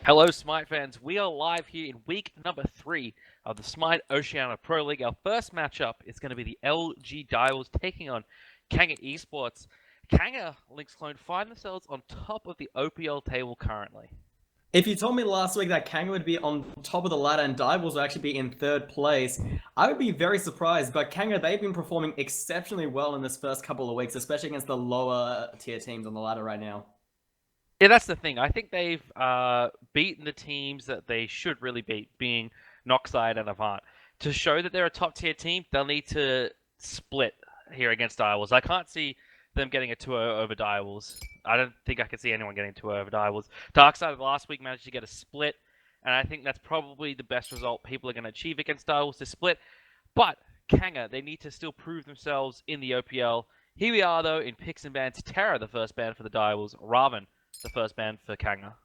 Hello, Smite fans. We are live here in week number 3 of the Smite Oceania Pro League. Our first matchup is going to be the LG Divals taking on Kanga Esports. Kanga, Lynx Clone, find themselves on top of the OPL table currently. If you told me last week that Kanga would be on top of the ladder and Divals would actually be in third place, I would be very surprised. But Kanga, they've been performing exceptionally well in this first couple of weeks, especially against the lower tier teams on the ladder right now. Yeah, that's the thing. I think they've beaten the teams that they should really beat, being Noxide and Avant. To show that they're a top tier team, they'll need to split here against Direwolves. I can't see them getting a 2-0 over Direwolves. I don't think I can see anyone getting 2-0 over Direwolves. Darkside last week managed to get a split, and I think that's probably the best result people are going to achieve against Direwolves, to split. But Kanga, they need to still prove themselves in the OPL. Here we are, though, in picks and bans. Terra, the first ban for the Direwolves. Raven, the first ban for Kanga.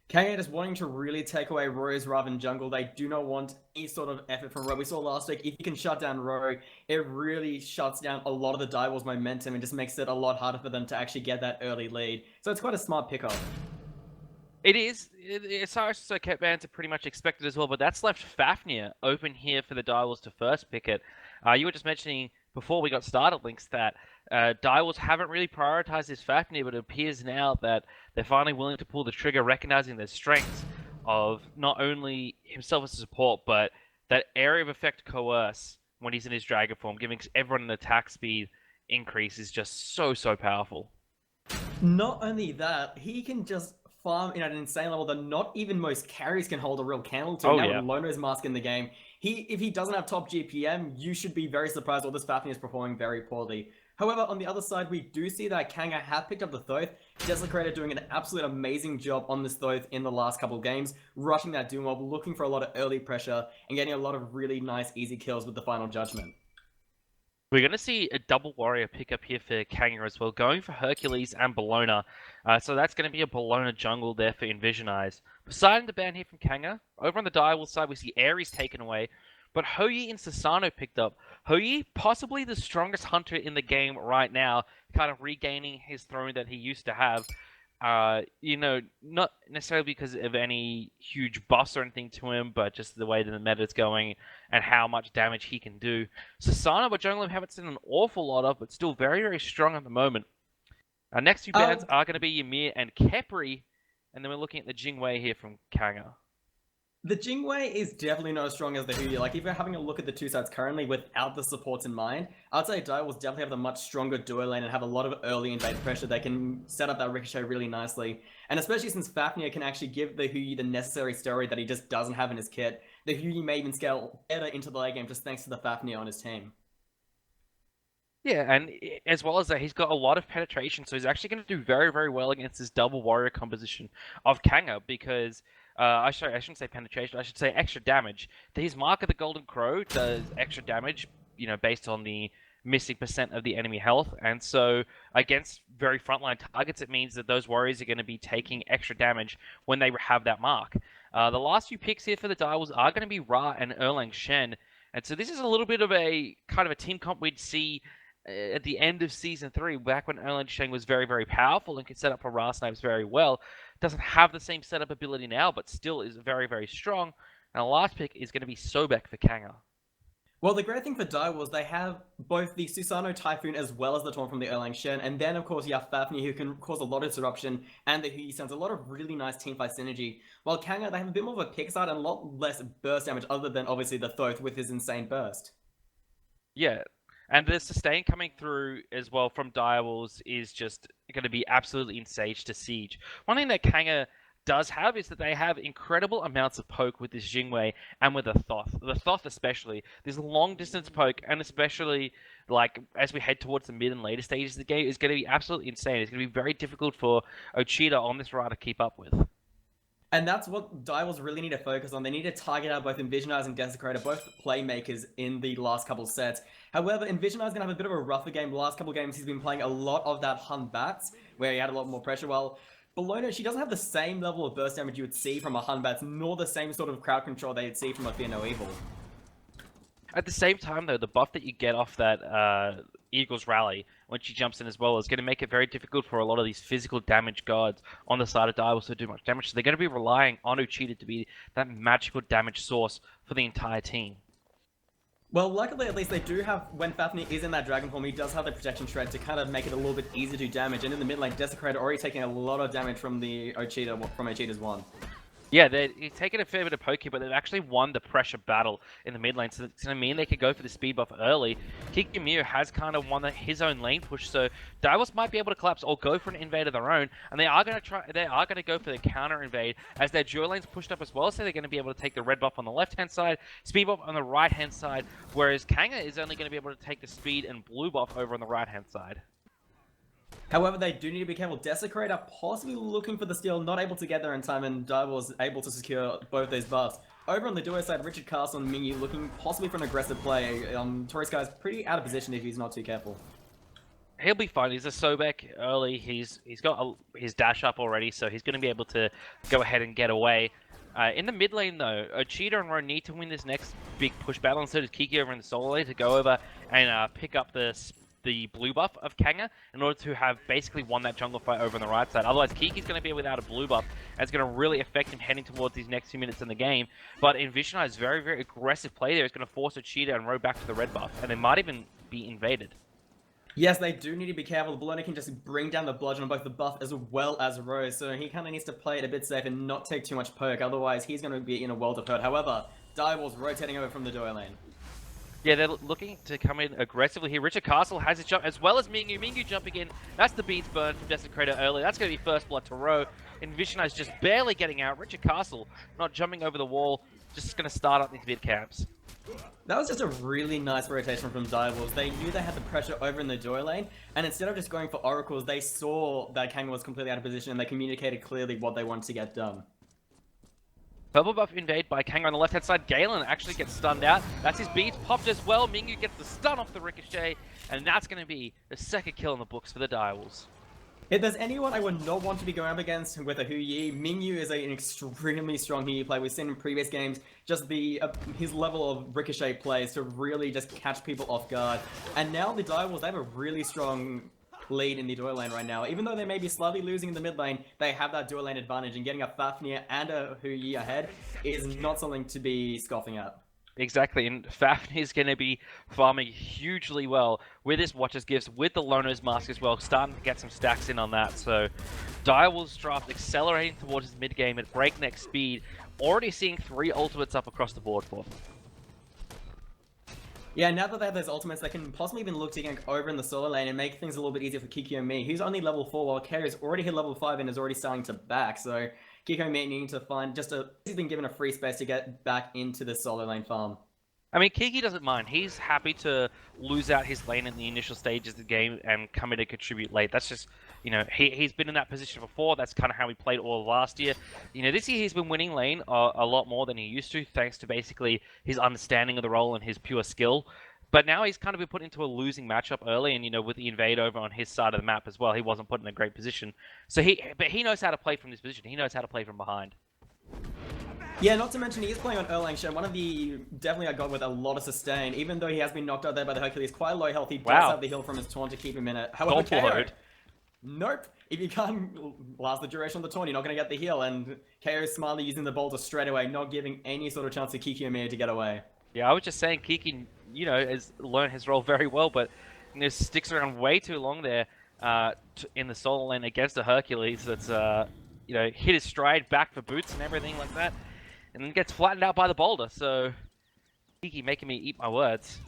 Kanga just wanting to really take away Roy's Raven jungle. They do not want any sort of effort from Roy. We saw last week, if you can shut down Roy, it really shuts down a lot of the Direwolves' momentum and just makes it a lot harder for them to actually get that early lead. So it's quite a smart pickup. It is. So kept bans are pretty much expected as well, but that's left Fafnir open here for the Direwolves to first pick it. You were just mentioning before we got started, Links, that Direwolves haven't really prioritized this Fafnir, but it appears now that they're finally willing to pull the trigger, recognizing the strengths of not only himself as a support, but that area of effect coerce when he's in his dragon form, giving everyone an attack speed increase is just so powerful. Not only that, he can just farm in at an insane level that not even most carries can hold a real candle to. Oh Now with yeah. Lono's mask in the game, if he doesn't have top GPM, you should be very surprised, or this Fafnir is performing very poorly. However, on the other side, we do see that Kanga have picked up the Thoth. Desecrator doing an absolute amazing job on this Thoth in the last couple of games, rushing that Doom Mob, looking for a lot of early pressure, and getting a lot of really nice, easy kills with the final judgment. We're going to see a double warrior pickup here for Kanga as well, going for Hercules and Bologna. So that's going to be a Bologna jungle there for Envision Eyes. Poseidon the ban here from Kanga. Over on the Direwolf side, we see Ares taken away, but Hoyi and Sasano picked up. Hoyi, possibly the strongest hunter in the game right now, kind of regaining his throne that he used to have. Not necessarily because of any huge buffs or anything to him, but just the way that the meta's going and how much damage he can do. Sasana, but jungle we haven't seen an awful lot of, but still very strong at the moment. Our next two bans are going to be Ymir and Khepri, and then we're looking at the Jingwei here from Kanga. The Jingwei is definitely not as strong as the Huyi. Like, if you're having a look at the two sides currently without the supports in mind, I'd say Direwolves definitely have the much stronger duo lane and have a lot of early invade pressure. They can set up that Ricochet really nicely. And especially since Fafnir can actually give the Huyi the necessary steroid that he just doesn't have in his kit, the Huyi may even scale better into the late game just thanks to the Fafnir on his team. Yeah, and as well as that, he's got a lot of penetration, so he's actually going to do very well against this double warrior composition of Kanga because I shouldn't say penetration, I should say extra damage. His Mark of the Golden Crow does extra damage, based on the missing percent of the enemy health, and so against very frontline targets, it means that those warriors are going to be taking extra damage when they have that mark. The last few picks here for the Direwolves are going to be Ra and Erlang Shen, and so this is a little bit of a kind of a team comp we'd see at the end of Season 3, back when Erlang Sheng was very powerful and could set up for Ra snipes very well. Doesn't have the same setup ability now, but still is very strong. And the last pick is going to be Sobek for Kanga. Well, the great thing for Direwolves, they have both the Susanoo Typhoon as well as the Taunt from the Erlang Shen, and then of course you have Fafnir who can cause a lot of disruption, and the Huyi sends a lot of really nice teamfight synergy. While Kanga, they have a bit more of a pick side and a lot less burst damage other than obviously the Thoth with his insane burst. Yeah, and the sustain coming through as well from Direwolves is just going to be absolutely insane to Siege. One thing that Kanga does have is that they have incredible amounts of poke with this Jingwei and with the Thoth. The Thoth especially. This long distance poke, and especially like as we head towards the mid and later stages of the game, is going to be absolutely insane. It's going to be very difficult for Ochida on this ride to keep up with. And that's what Direwolves really need to focus on. They need to target out both Envision Eyes and Desecrator, both playmakers in the last couple sets. However, Envision Eyes is going to have a bit of a rougher game. The last couple of games, he's been playing a lot of that Hun Bats, where he had a lot more pressure, while Bologna, she doesn't have the same level of burst damage you would see from a Hun Bats, nor the same sort of crowd control that you'd see from a Fear No Evil. At the same time, though, the buff that you get off that Eagles rally when she jumps in as well is going to make it very difficult for a lot of these physical damage guards on the side of Direwolves to do much damage. So they're going to be relying on Uchida to be that magical damage source for the entire team. Well, luckily, at least they do have, when Fafnir is in that Dragon form, he does have the Protection Shred to kind of make it a little bit easier to do damage. And in the mid lane, Desecrator already taking a lot of damage from the Ochida, from Ochida's one. Yeah, they're taking a fair bit of poke here, but they've actually won the pressure battle in the mid lane, so it's going to mean they could go for the speed buff early. Kikimiu has kind of won his own lane push, so Divers might be able to collapse or go for an invade of their own, and they are going to go for the counter invade as their dual lane's pushed up as well, so they're going to be able to take the red buff on the left-hand side, speed buff on the right-hand side, whereas Kanga is only going to be able to take the speed and blue buff over on the right-hand side. However, they do need to be careful. Desecrator possibly looking for the steal, not able to get there in time, and Dive was able to secure both those buffs. Over on the duo side, Richard Castle and Mingyu looking possibly for an aggressive play. Tori Sky's pretty out of position if he's not too careful. He'll be fine. He's a Sobek early. He's got his dash up already, so he's going to be able to go ahead and get away. In the mid lane, though, Cheetah and Ro need to win this next big push battle, and so does Kiki over in the solo lane to go over and pick up the blue buff of Kanga in order to have basically won that jungle fight over on the right side. Otherwise, Kiki's going to be without a blue buff, and it's going to really affect him heading towards these next few minutes in the game. But Envisionized very, very aggressive play there is going to force Cheetah and Ro back to the red buff, and they might even be invaded. Yes, they do need to be careful. The Blonde can just bring down the bludgeon on both the buff as well as Rose, so he kind of needs to play it a bit safe and not take too much poke, otherwise he's going to be in a world of hurt. However, Direwolves rotating over from the duo lane. Yeah, they're looking to come in aggressively here. Richard Castle has his jump, as well as Mingyu. Mingyu jumping in. That's the beads burn from Desecrator early. That's going to be first blood to Ro. Envisionized just barely getting out. Richard Castle not jumping over the wall. Just going to start up these mid camps. That was just a really nice rotation from Direwolves. They knew they had the pressure over in the duo lane, and instead of just going for oracles, they saw that Kang was completely out of position, and they communicated clearly what they wanted to get done. Purple buff invade by Kanga on the left-hand side. Galen actually gets stunned out. That's his beads popped as well. Mingyu gets the stun off the ricochet, and that's going to be the second kill in the books for the Direwolves. If there's anyone I would not want to be going up against with a Hu Yi, Mingyu is an extremely strong Hu Yi player. We've seen in previous games just his level of ricochet plays to really just catch people off guard. And now the Direwolves, they have a really strong lead in the duo lane right now. Even though they may be slightly losing in the mid lane, they have that duo lane advantage, and getting a Fafnir and a Hu Yi ahead is not something to be scoffing at. Exactly, and Fafnir is going to be farming hugely well with his Watcher's Gifts, with the Lono's Mask as well, starting to get some stacks in on that. So Direwolves draft accelerating towards his mid game at breakneck speed, already seeing 3 ultimates up across the board for them. Yeah, now that they have those ultimates, they can possibly even look to get over in the solo lane and make things a little bit easier for Kiki and me. He's only level 4 while Carrier's already hit level 5 and is already starting to back, so Kiko may need to find he's been given a free space to get back into the solo lane farm. I mean, Kiki doesn't mind. He's happy to lose out his lane in the initial stages of the game and come in and contribute late. That's just, he's been in that position before. That's kind of how he played all of last year. This year he's been winning lane a lot more than he used to, thanks to basically his understanding of the role and his pure skill. But now he's kind of been put into a losing matchup early, and with the invade over on his side of the map as well, he wasn't put in a great position. So he knows how to play from this position. He knows how to play from behind. Yeah, not to mention he is playing on Erlang Shen, one of the definitely a god with a lot of sustain. Even though he has been knocked out there by the Hercules, quite low health, he does have the heal from his taunt to keep him in it. However, KO, nope. If you can't last the duration of the taunt, you're not going to get the heal, and KO is smartly using the boulder straight away, not giving any sort of chance to Kiki Omiya to get away. Yeah, I was just saying Kiki, has learned his role very well, but sticks around way too long there in the solo lane against a Hercules that's, hit his stride back for boots and everything like that, and then gets flattened out by the boulder, so Kiki making me eat my words.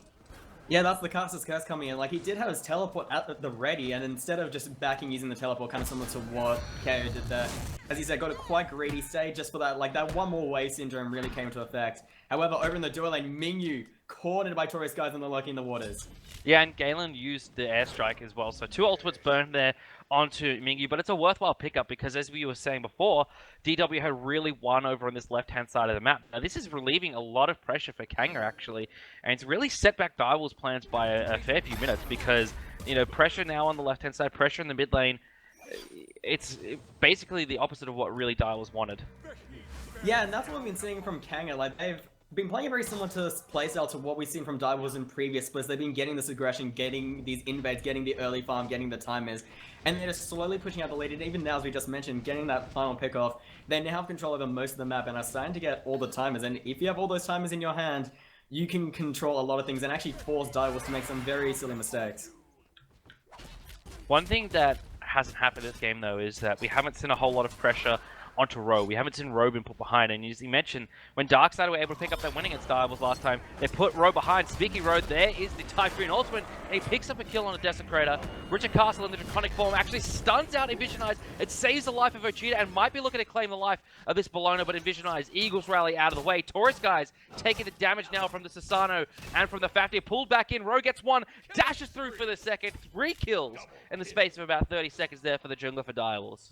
Yeah, that's the Caster's Curse coming in. Like, he did have his teleport at the ready, and instead of just backing using the teleport, kind of similar to what KO did there, as he said, got a quite greedy stay just for that, like, that one more wave syndrome really came into effect. However, over in the duo lane, Mingyu cornered by Taurus guys and they're lurking in the waters. Yeah, and Galen used the airstrike as well, so 2 ultimates burned there onto Mingyu, but it's a worthwhile pickup because, as we were saying before, DW had really won over on this left-hand side of the map. Now, this is relieving a lot of pressure for Kanga, actually, and it's really set back Direwolves' plans by a fair few minutes because, pressure now on the left-hand side, pressure in the mid lane, it's basically the opposite of what really Direwolves wanted. Yeah, and that's what we've been seeing from Kanga. Like, they've been playing a very similar to playstyle to what we've seen from Direwolves in previous splits. They've been getting this aggression, getting these invades, getting the early farm, getting the timers, and they're just slowly pushing out the lead. And even now, as we just mentioned, getting that final pick off, they now have control over most of the map and are starting to get all the timers. And if you have all those timers in your hand, you can control a lot of things and actually force Direwolves to make some very silly mistakes. One thing that hasn't happened this game, though, is that we haven't seen a whole lot of pressure onto Roe. We haven't seen Roe being put behind, and as you mentioned, when Darkseid were able to pick up that win against Direwolves last time, they put Roe behind. Speaking Roe, there is the Typhoon ultimate, and he picks up a kill on a Desecrator. Richard Castle in the Draconic form actually stuns out Envisionized. It saves the life of Ochita and might be looking to claim the life of this Bologna, but Envisionized, Eagles rally out of the way. Taurus guys taking the damage now from the Sasano and from the Fafnir. Pulled back in, Roe gets one, dashes through for the second, 3 kills in the space of about 30 seconds there for the jungler for Direwolves.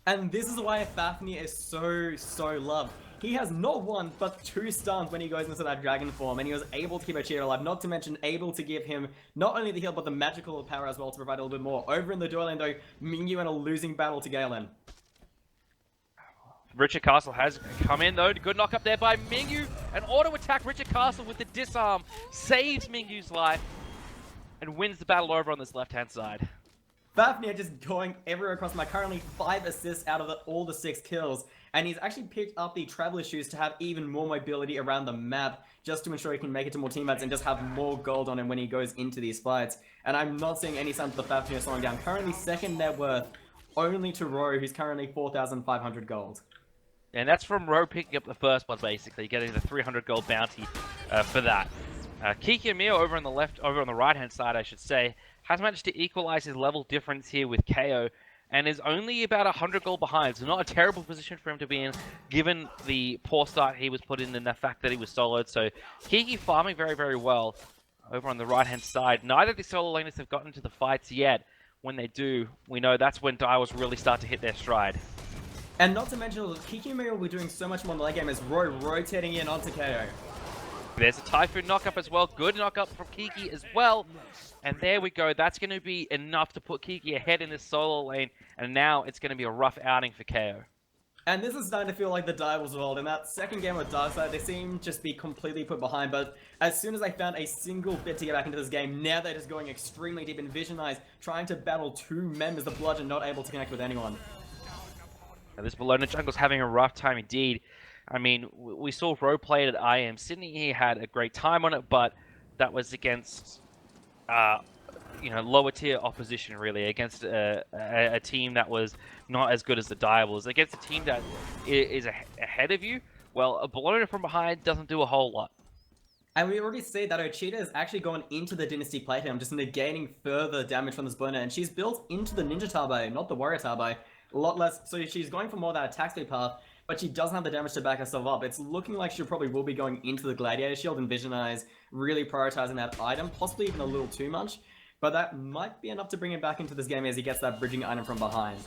And this is why Fafnir is so loved. He has not one, but 2 stuns when he goes into that dragon form, and he was able to keep Ochita alive, not to mention able to give him not only the heal, but the magical power as well to provide a little bit more. Over in the duel lane though, Mingyu in a losing battle to Galen. Richard Castle has come in though, good knock up there by Mingyu. An auto attack, Richard Castle with the disarm, saves Mingyu's life, and wins the battle over on this left hand side. Fafnir just going everywhere across the map, currently 5 assists out of all the 6 kills, and he's actually picked up the Traveler Shoes to have even more mobility around the map, just to ensure he can make it to more teammates and just have more gold on him when he goes into these fights. And I'm not seeing any signs of the Fafnir slowing down. Currently 2nd net worth, only to Roe, who's currently 4,500 gold. And that's from Roe picking up the first one, basically, getting the 300 gold bounty for that. Kiki and Mio over on the right-hand side, I should say, has managed to equalize his level difference here with KO, and is only about 100 gold behind. So not a terrible position for him to be in, given the poor start he was put in and the fact that he was soloed. So Kiki farming very, very well over on the right-hand side. Neither of the solo laners have gotten into the fights yet. When they do, we know that's when Direwolves really start to hit their stride. And not to mention, Kiki and Mio will be doing so much more in the late game as Roy rotating in onto KO. There's a Typhoon knock-up as well. Good knock-up from Kiki as well. And there we go. That's going to be enough to put Kiki ahead in this solo lane. And now it's going to be a rough outing for KO. And this is starting to feel like the Direwolves of old. In that second game with Darkseid, they seem just be completely put behind. But as soon as they found a single bit to get back into this game, now they're just going extremely deep in Vision Eyes, trying to battle 2 members of Bludgeon, not able to connect with anyone. Now, this Bologna jungle's having a rough time indeed. I mean, we saw Roe play it at IM Sydney. He had a great time on it, but that was against, lower tier opposition, really, against a team that was not as good as the Direwolves. Against a team that is ahead of you, well, a Bologna from behind doesn't do a whole lot. And we already see that Ochita is actually gone into the Dynasty Playtime, just negating further damage from this Bologna, and she's built into the Ninja Turbo, not the Warrior Turbo. A lot less, so she's going for more of that attack speed path, but she doesn't have the damage to back herself up. It's looking like she probably will be going into the Gladiator Shield and Vision Eyes, really prioritizing that item, possibly even a little too much, but that might be enough to bring him back into this game as he gets that bridging item from behind.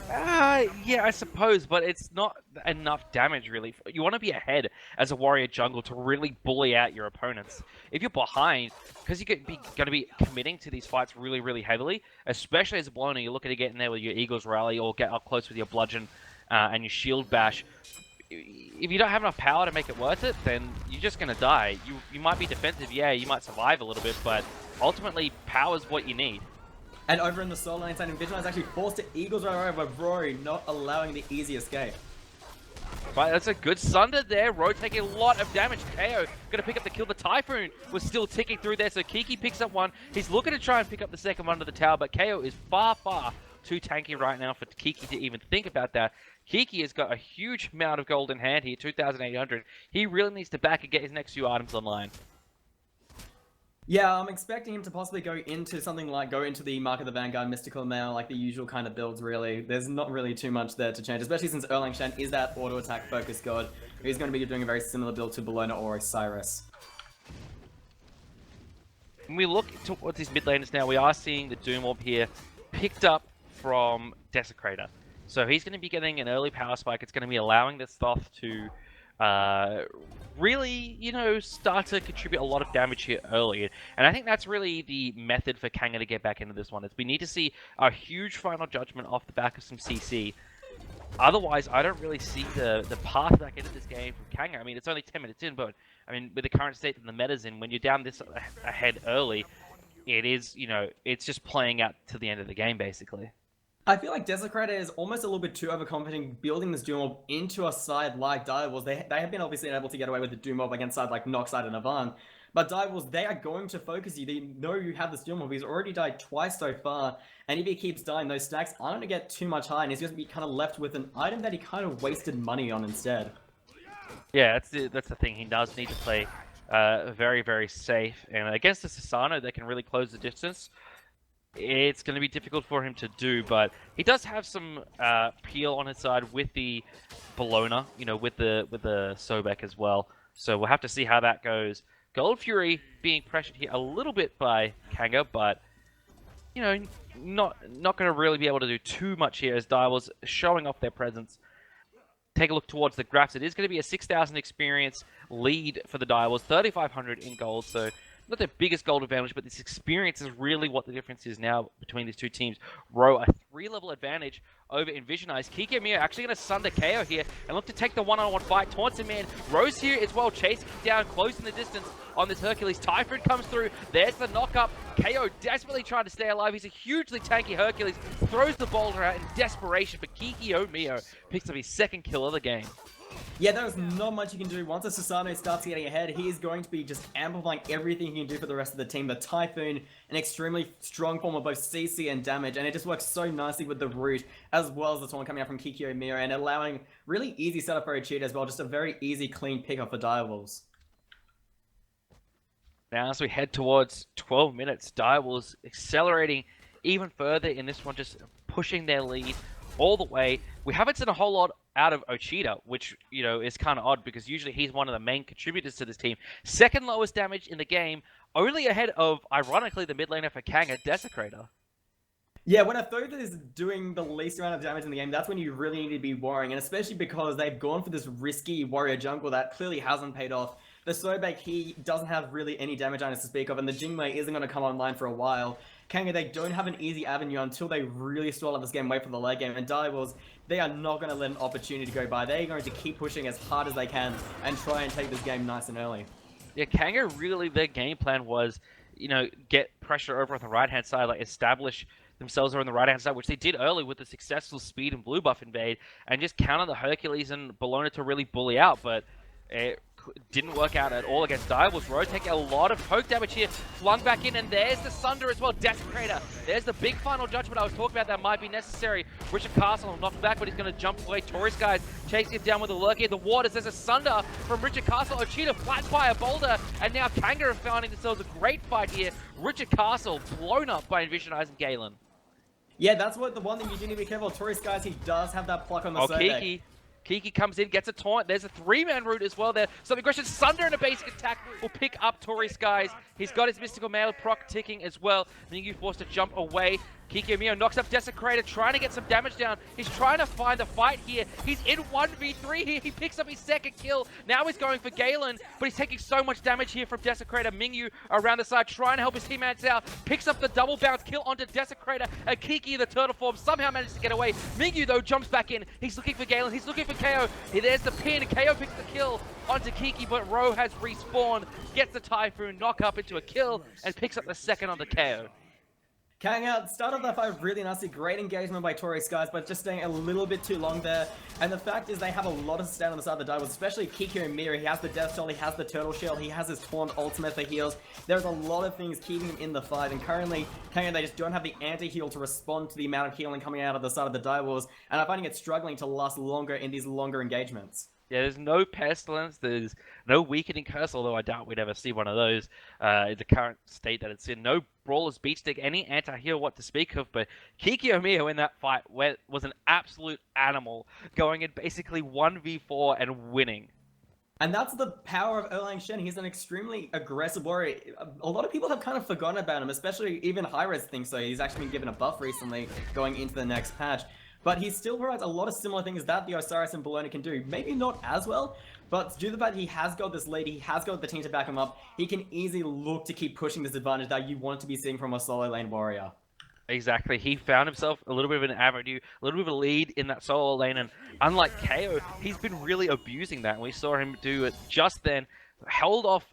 Yeah, I suppose, but it's not enough damage, really. You want to be ahead as a warrior jungle to really bully out your opponents. If you're behind, because you're going to be committing to these fights really, really heavily, especially as a Bologna, you're looking to get in there with your Eagles Rally or get up close with your Bludgeon and your Shield Bash. If you don't have enough power to make it worth it, then you're just going to die. You might be defensive, yeah, you might survive a little bit, but ultimately, power's what you need. And over in the solo lane side, Vision is actually forced to Eagles right over Rory, not allowing the easy escape. But that's a good Sunder there. Rowe taking a lot of damage. KO going to pick up the kill. The Typhoon was still ticking through there, so Kiki picks up one. He's looking to try and pick up the second one under the tower, but KO is far, far too tanky right now for Kiki to even think about that. Kiki has got a huge amount of gold in hand here, 2,800. He really needs to back and get his next few items online. Yeah, I'm expecting him to possibly go into something like go into the Mark of the Vanguard, Mystical Mail, like the usual kind of builds, really. There's not really too much there to change, especially since Erlang Shen is that auto-attack focus god. He's going to be doing a very similar build to Bologna or Osiris. When we look towards these mid laners now, we are seeing the Doom Orb here picked up from Desecrator. So he's going to be getting an early power spike. It's going to be allowing this stuff to really, start to contribute a lot of damage here early. And I think that's really the method for Kanga to get back into this one. Is we need to see a huge final judgment off the back of some CC. Otherwise, I don't really see the path back into this game from Kanga. I mean, it's only 10 minutes in, but I mean, with the current state that the meta's in, when you're down this ahead early, it is, it's just playing out to the end of the game, basically. I feel like Desecrator is almost a little bit too overconfident building this Doom Orb into a side like Direwolves. They have been obviously able to get away with the Doom Orb against sides like Noxide and Avant. But Direwolves, they are going to focus you. They know you have this Doom Orb. He's already died twice so far. And if he keeps dying, those stacks aren't going to get too much high. And he's going to be kind of left with an item that he kind of wasted money on instead. Yeah, that's the thing. He does need to play very, very safe. And against the Susano, they can really close the distance. It's going to be difficult for him to do, but he does have some peel on his side with the Bologna, with the Sobek as well. So we'll have to see how that goes. Gold Fury being pressured here a little bit by Kanga, but not going to really be able to do too much here as Direwolves showing off their presence. Take a look towards the graphs. It is going to be a 6,000 experience lead for the Direwolves, 3,500 in gold, so not the biggest gold advantage, but this experience is really what the difference is now between these two teams. Row, a 3-level advantage over Envisionize. Kiki and Mio actually going to sunder KO here and look to take the one-on-one fight. Taunts him in. Rose here as well, chasing down, closing the distance on this Hercules. Typhoon comes through. There's the knock-up. KO desperately trying to stay alive. He's a hugely tanky Hercules. Throws the boulder out in desperation, but Kiki Mio picks up his second kill of the game. Yeah, there's not much you can do. Once a Susano starts getting ahead, he is going to be just amplifying everything he can do for the rest of the team. The Typhoon, an extremely strong form of both CC and damage, and it just works so nicely with the Root, as well as the taunt coming out from Kikyo Mira, and allowing really easy setup for a cheat as well. Just a very easy, clean pickup for Direwolves. Now as we head towards 12 minutes, Direwolves accelerating even further in this one, just pushing their lead all the way. We haven't seen a whole lot out of Ochita, which, is kind of odd because usually he's one of the main contributors to this team. Second lowest damage in the game, only ahead of, ironically, the mid laner for Kanga, Desecrator. Yeah, when a Thoth is doing the least amount of damage in the game, that's when you really need to be worrying, and especially because they've gone for this risky warrior jungle that clearly hasn't paid off. The Sobek, he doesn't have really any damage on us to speak of, and the Jingmei isn't going to come online for a while. Kanga, they don't have an easy avenue until they really stall out this game, wait for the late game, and Direwolves, they are not going to let an opportunity go by. They're going to keep pushing as hard as they can and try and take this game nice and early. Yeah, Kanga really, their game plan was, get pressure over on the right-hand side, like establish themselves over on the right-hand side, which they did early with the successful speed and blue buff invade, and just counter the Hercules and Bologna to really bully out, but it didn't work out at all against Direwolves. Rowe taking a lot of poke damage here, flung back in, and there's the Sunder as well, Desecrator. There's the big final judgment I was talking about that might be necessary. Richard Castle knocked back, but he's going to jump away. Taurus guys chasing him down with a lurk in the waters. There's a Sunder from Richard Castle. Ochita flats by a boulder, and now Kanga are finding themselves a great fight here. Richard Castle blown up by Envisionize and Galen. Yeah, that's what the one thing you do need to be careful. Taurus guys, he does have that pluck on the Sobek. Kiki comes in, gets a taunt. There's a 3-man route as well there. So the aggression, Sunder and a basic attack will pick up Tori Skies. He's got his Mystical Mail proc ticking as well. Mingyu forced to jump away. Kiki Mio knocks up Desecrator, trying to get some damage down. He's trying to find the fight here. He's in 1v3 here. He picks up his second kill. Now he's going for Galen, but he's taking so much damage here from Desecrator. Mingyu around the side, trying to help his teammates out. Picks up the double bounce kill onto Desecrator. And Kiki, the turtle form, somehow manages to get away. Mingyu, though, jumps back in. He's looking for Galen. He's looking for KO. There's the pin. KO picks the kill onto Kiki, but Ro has respawned. Gets the Typhoon, knock up into a kill, and picks up the second on the KO. Kanga started that fight really nicely, great engagement by Tori Skies, but just staying a little bit too long there. And the fact is they have a lot of stand on the side of the Direwolves, especially Kikyo Mira. He has the Death Toll, he has the Turtle Shell, he has his Taunt ultimate for heals. There's a lot of things keeping him in the fight, and currently Kanga, they just don't have the anti-heal to respond to the amount of healing coming out of the side of the Direwolves, and I'm finding it struggling to last longer in these longer engagements. Yeah, there's no Pestilence, there's no Weakening Curse, although I doubt we'd ever see one of those in the current state that it's in. No Brawler's Beach Stick, any anti-heal what to speak of, but Kiki Omiyo in that fight was an absolute animal, going in basically 1v4 and winning. And that's the power of Erlang Shen. He's an extremely aggressive warrior. A lot of people have kind of forgotten about him, especially even Hi-Rez thinks so. He's actually been given a buff recently going into the next patch. But he still provides a lot of similar things that the Osiris and Bologna can do. Maybe not as well, but due to the fact he has got this lead, he has got the team to back him up, he can easily look to keep pushing this advantage that you want to be seeing from a solo lane warrior. Exactly. He found himself a little bit of an avenue, a little bit of a lead in that solo lane, and unlike KO, he's been really abusing that. And we saw him do it just then, held off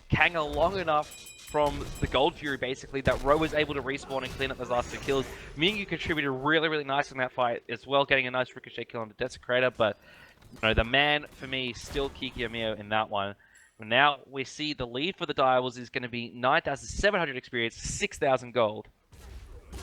Kanga long enough from the Gold Fury, basically, that Ro was able to respawn and clean up those last two kills. Mingyu contributed really, really nice in that fight as well, getting a nice ricochet kill on the Desecrator, but the man for me still Kikiamiya in that one. Now we see the lead for the Direwolves is going to be 9,700 experience, 6,000 gold.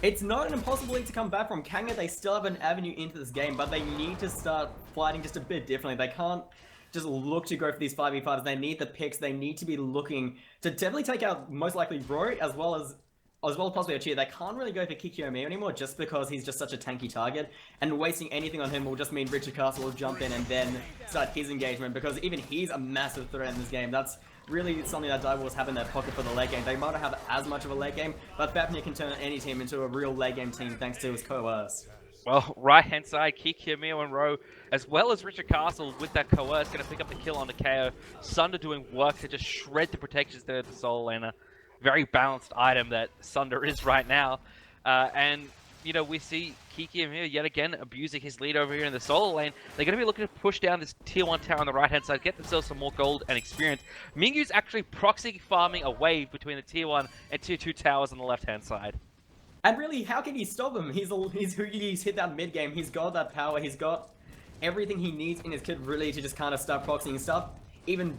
It's not an impossible league to come back from. Kanga, they still have an avenue into this game, but they need to start fighting just a bit differently. They can't just look to go for these 5v5s. They need the picks. They need to be looking to definitely take out most likely Ro as well as possibly a cheer. They can't really go for Kikiyomi anymore just because he's just such a tanky target, and wasting anything on him will just mean Richard Castle will jump in and then start his engagement, because even he's a massive threat in this game. That's really something that Direwolves have in their pocket for the late game. They might not have as much of a late game, but Fafnir can turn any team into a real late game team thanks to his coerce. Well, right-hand side, Kikiamiya and Ro, as well as Richard Castle with that coerce, going to pick up the kill on the KO. Sunder doing work to just shred the protections there at the solo laner. Very balanced item that Sunder is right now. And, we see Kikiamiya yet again abusing his lead over here in the solo lane. They're going to be looking to push down this tier 1 tower on the right-hand side, get themselves some more gold and experience. Mingyu's actually proxy farming a wave between the tier 1 and tier 2 towers on the left-hand side. And really, how can he stop him? He's hit that mid game. He's got that power. He's got everything he needs in his kit really to just kind of start proxying stuff. Even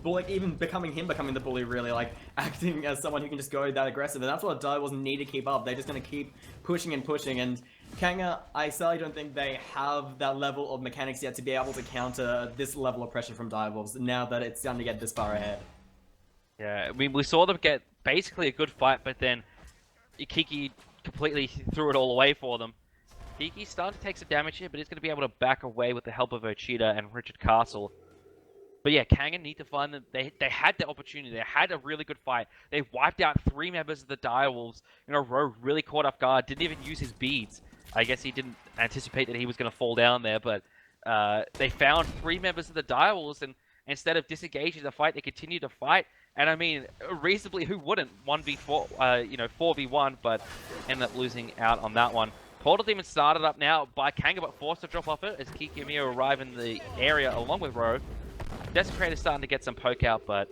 becoming the bully, really, like acting as someone who can just go that aggressive. And that's what Direwolves need to keep up. They're just going to keep pushing and pushing. And Kanga, I sadly don't think they have that level of mechanics yet to be able to counter this level of pressure from Direwolves now that it's starting to get this far ahead. Yeah, I mean, we saw them get basically a good fight, but then Kiki completely threw it all away for them. Kiki's starting to take some damage here, but he's going to be able to back away with the help of Ochita and Richard Castle. But yeah, Kangen need to find them. They had the opportunity. They had a really good fight. They wiped out 3 members of the Direwolves in a row, really caught off guard. Didn't even use his beads. I guess he didn't anticipate that he was going to fall down there, but they found 3 members of the Direwolves, and instead of disengaging the fight, they continued to fight. And I mean, reasonably, who wouldn't? 1v4, 4v1, but ended up losing out on that one. Portal Demon started up now by Kanga, but forced to drop off it as Kikiamiya arrive in the area along with Ro. Desecrator's starting to get some poke out, but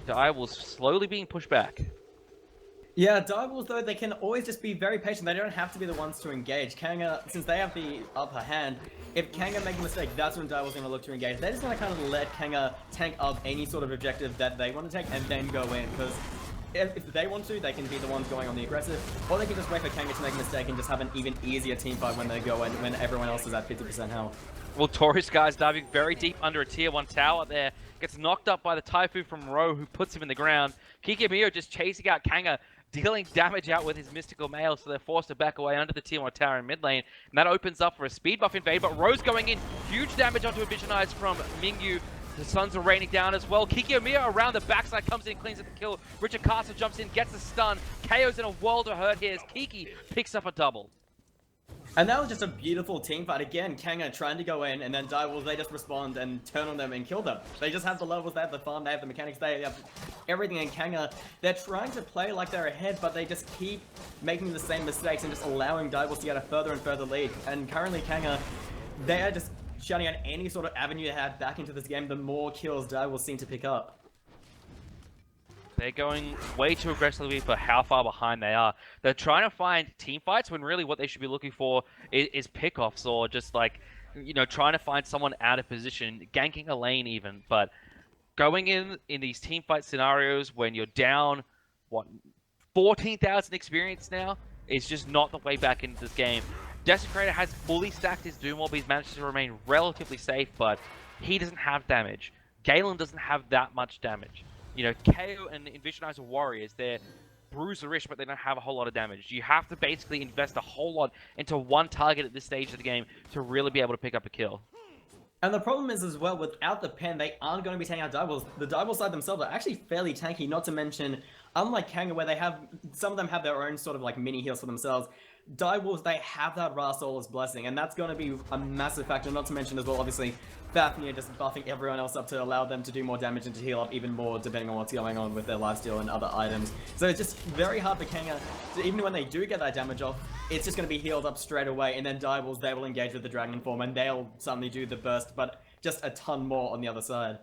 Direwolves slowly being pushed back. Yeah, Direwolves, though, they can always just be very patient. They don't have to be the ones to engage. Kanga, since they have the upper hand, if Kanga makes a mistake, that's when Direwolves are going to look to engage. They're just going to kind of let Kanga tank up any sort of objective that they want to take and then go in, because if they want to, they can be the ones going on the aggressive, or they can just wait for Kanga to make a mistake and just have an even easier team fight when they go in, when everyone else is at 50% health. Well, Taurus guy's diving very deep under a tier 1 tower there. Gets knocked up by the Taifu from Ro, who puts him in the ground. Kikiamiya just chasing out Kanga, dealing damage out with his mystical mail, so they're forced to back away under the tier 1 tower in mid lane. And that opens up for a speed buff invade, but Ro's going in. Huge damage onto a Vision Eyes from Mingyu. The Suns are raining down as well. Kikiamiya around the backside comes in, cleans up the kill. Richard Castle jumps in, gets a stun. KO's in a world of hurt here as Kiki picks up a double. And that was just a beautiful team fight. Again, Kanga trying to go in, and then Direwolves, they just respond and turn on them and kill them. They just have the levels, they have the farm, they have the mechanics, they have everything. In Kanga, they're trying to play like they're ahead, but they just keep making the same mistakes and just allowing Direwolves to get a further and further lead. And currently Kanga, they are just shutting out any sort of avenue they have back into this game, the more kills Direwolves seem to pick up. They're going way too aggressively for how far behind they are. They're trying to find team fights when really what they should be looking for is pickoffs, or just like, trying to find someone out of position, ganking a lane even. But going in these team fight scenarios when you're down, 14,000 experience now, is just not the way back into this game. Desecrator has fully stacked his Doom Orb. He's managed to remain relatively safe, but he doesn't have damage. Galen doesn't have that much damage. KO and Envisionizer Warriors, they're bruiserish, but they don't have a whole lot of damage. You have to basically invest a whole lot into one target at this stage of the game to really be able to pick up a kill. And the problem is as well, without the pen, they aren't going to be taking out Direwolves. The Direwolves side themselves are actually fairly tanky, not to mention, unlike Kanga, where some of them have their own sort of like mini heals for themselves, Direwolves, they have that Ra Soulless Blessing, and that's going to be a massive factor, not to mention as well, obviously, Fafnir just buffing everyone else up to allow them to do more damage and to heal up even more, depending on what's going on with their lifesteal and other items. So it's just very hard for Kanga, even when they do get that damage off, it's just going to be healed up straight away, and then Direwolves, they will engage with the Dragon form, and they'll suddenly do the burst, but just a ton more on the other side.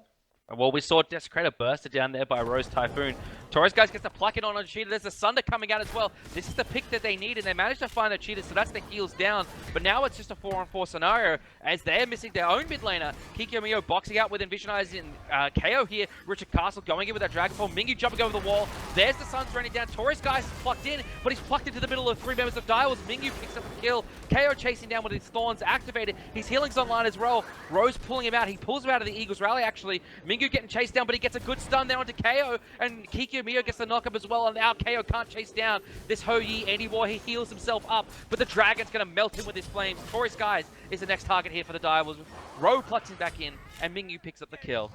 Well, we saw Desecrator bursted down there by Rose Typhoon. Torres guys gets to pluck it on Cheetah. There's a Sunder coming out as well. This is the pick that they need, and they managed to find the Cheetah, so that's the heals down. But now it's just a 4-on-4 scenario, as they're missing their own mid laner. Kikyo boxing out with Envisionize and KO here. Richard Castle going in with that Dragon Form. Mingyu jumping over the wall. There's the Suns running down. Torres guys is plucked in, but he's plucked into the middle of 3 members of Direwolves. Mingyu picks up the kill. KO chasing down with his Thorns activated. His healing's online as well. Rose pulling him out. He pulls him out of the Eagles rally, actually. Mingyu getting chased down, but he gets a good stun there onto KO, and Kikyo gets the knock-up as well, and now KO can't chase down this Ho Yi anymore. He heals himself up, but the Dragon's going to melt him with his flames. Torres guys is the next target here for the Direwolves. Rowe plucks him back in, and Mingyu picks up the kill.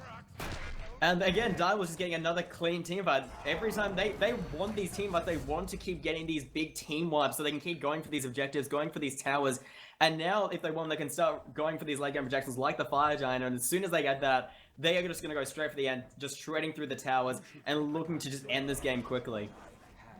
And again, Direwolves is getting another clean team fight. Every time they want these team fights, they want to keep getting these big team wipes so they can keep going for these objectives, going for these towers. And now, if they want, they can start going for these late game projections like the Fire Giant, and as soon as they get that, they are just going to go straight for the end, just shredding through the towers and looking to just end this game quickly.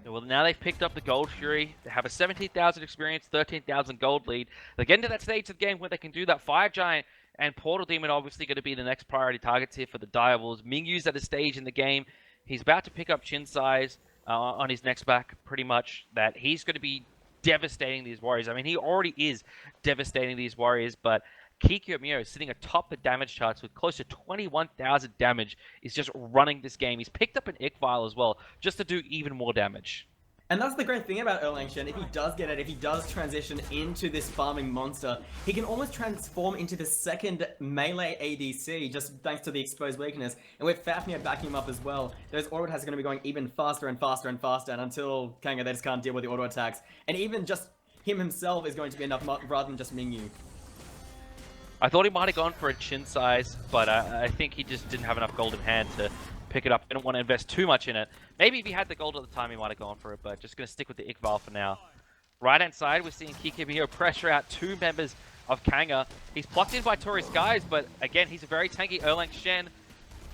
Well, now they've picked up the Gold Fury. They have a 17,000 experience, 13,000 gold lead. They're getting to that stage of the game where they can do that. Fire Giant and Portal Demon obviously going to be the next priority targets here for the Direwolves. Mingyu's at a stage in the game. He's about to pick up Chin Size on his next back, pretty much, that he's going to be devastating these Warriors. I mean, he already is devastating these Warriors, but Kikyo sitting atop the damage charts with close to 21,000 damage is just running this game. He's picked up an Ick Vial as well, just to do even more damage. And that's the great thing about Erlang Shen. If he does get it, if he does transition into this farming monster, he can almost transform into the second melee ADC, just thanks to the exposed weakness. And with Fafnir backing him up as well, those auto attacks are going to be going even faster and faster and faster, and until Kanga, they just can't deal with the auto attacks. And even just him himself is going to be enough rather than just Mingyu. I thought he might have gone for a Chin Size, but I think he just didn't have enough gold in hand to pick it up. Didn't want to invest too much in it. Maybe if he had the gold at the time, he might have gone for it, but just going to stick with the Ick Vial for now. Right-hand side, we're seeing Kikyo pressure out 2 members of Kanga. He's plucked in by Tori Skies, but again, he's a very tanky Erlang Shen.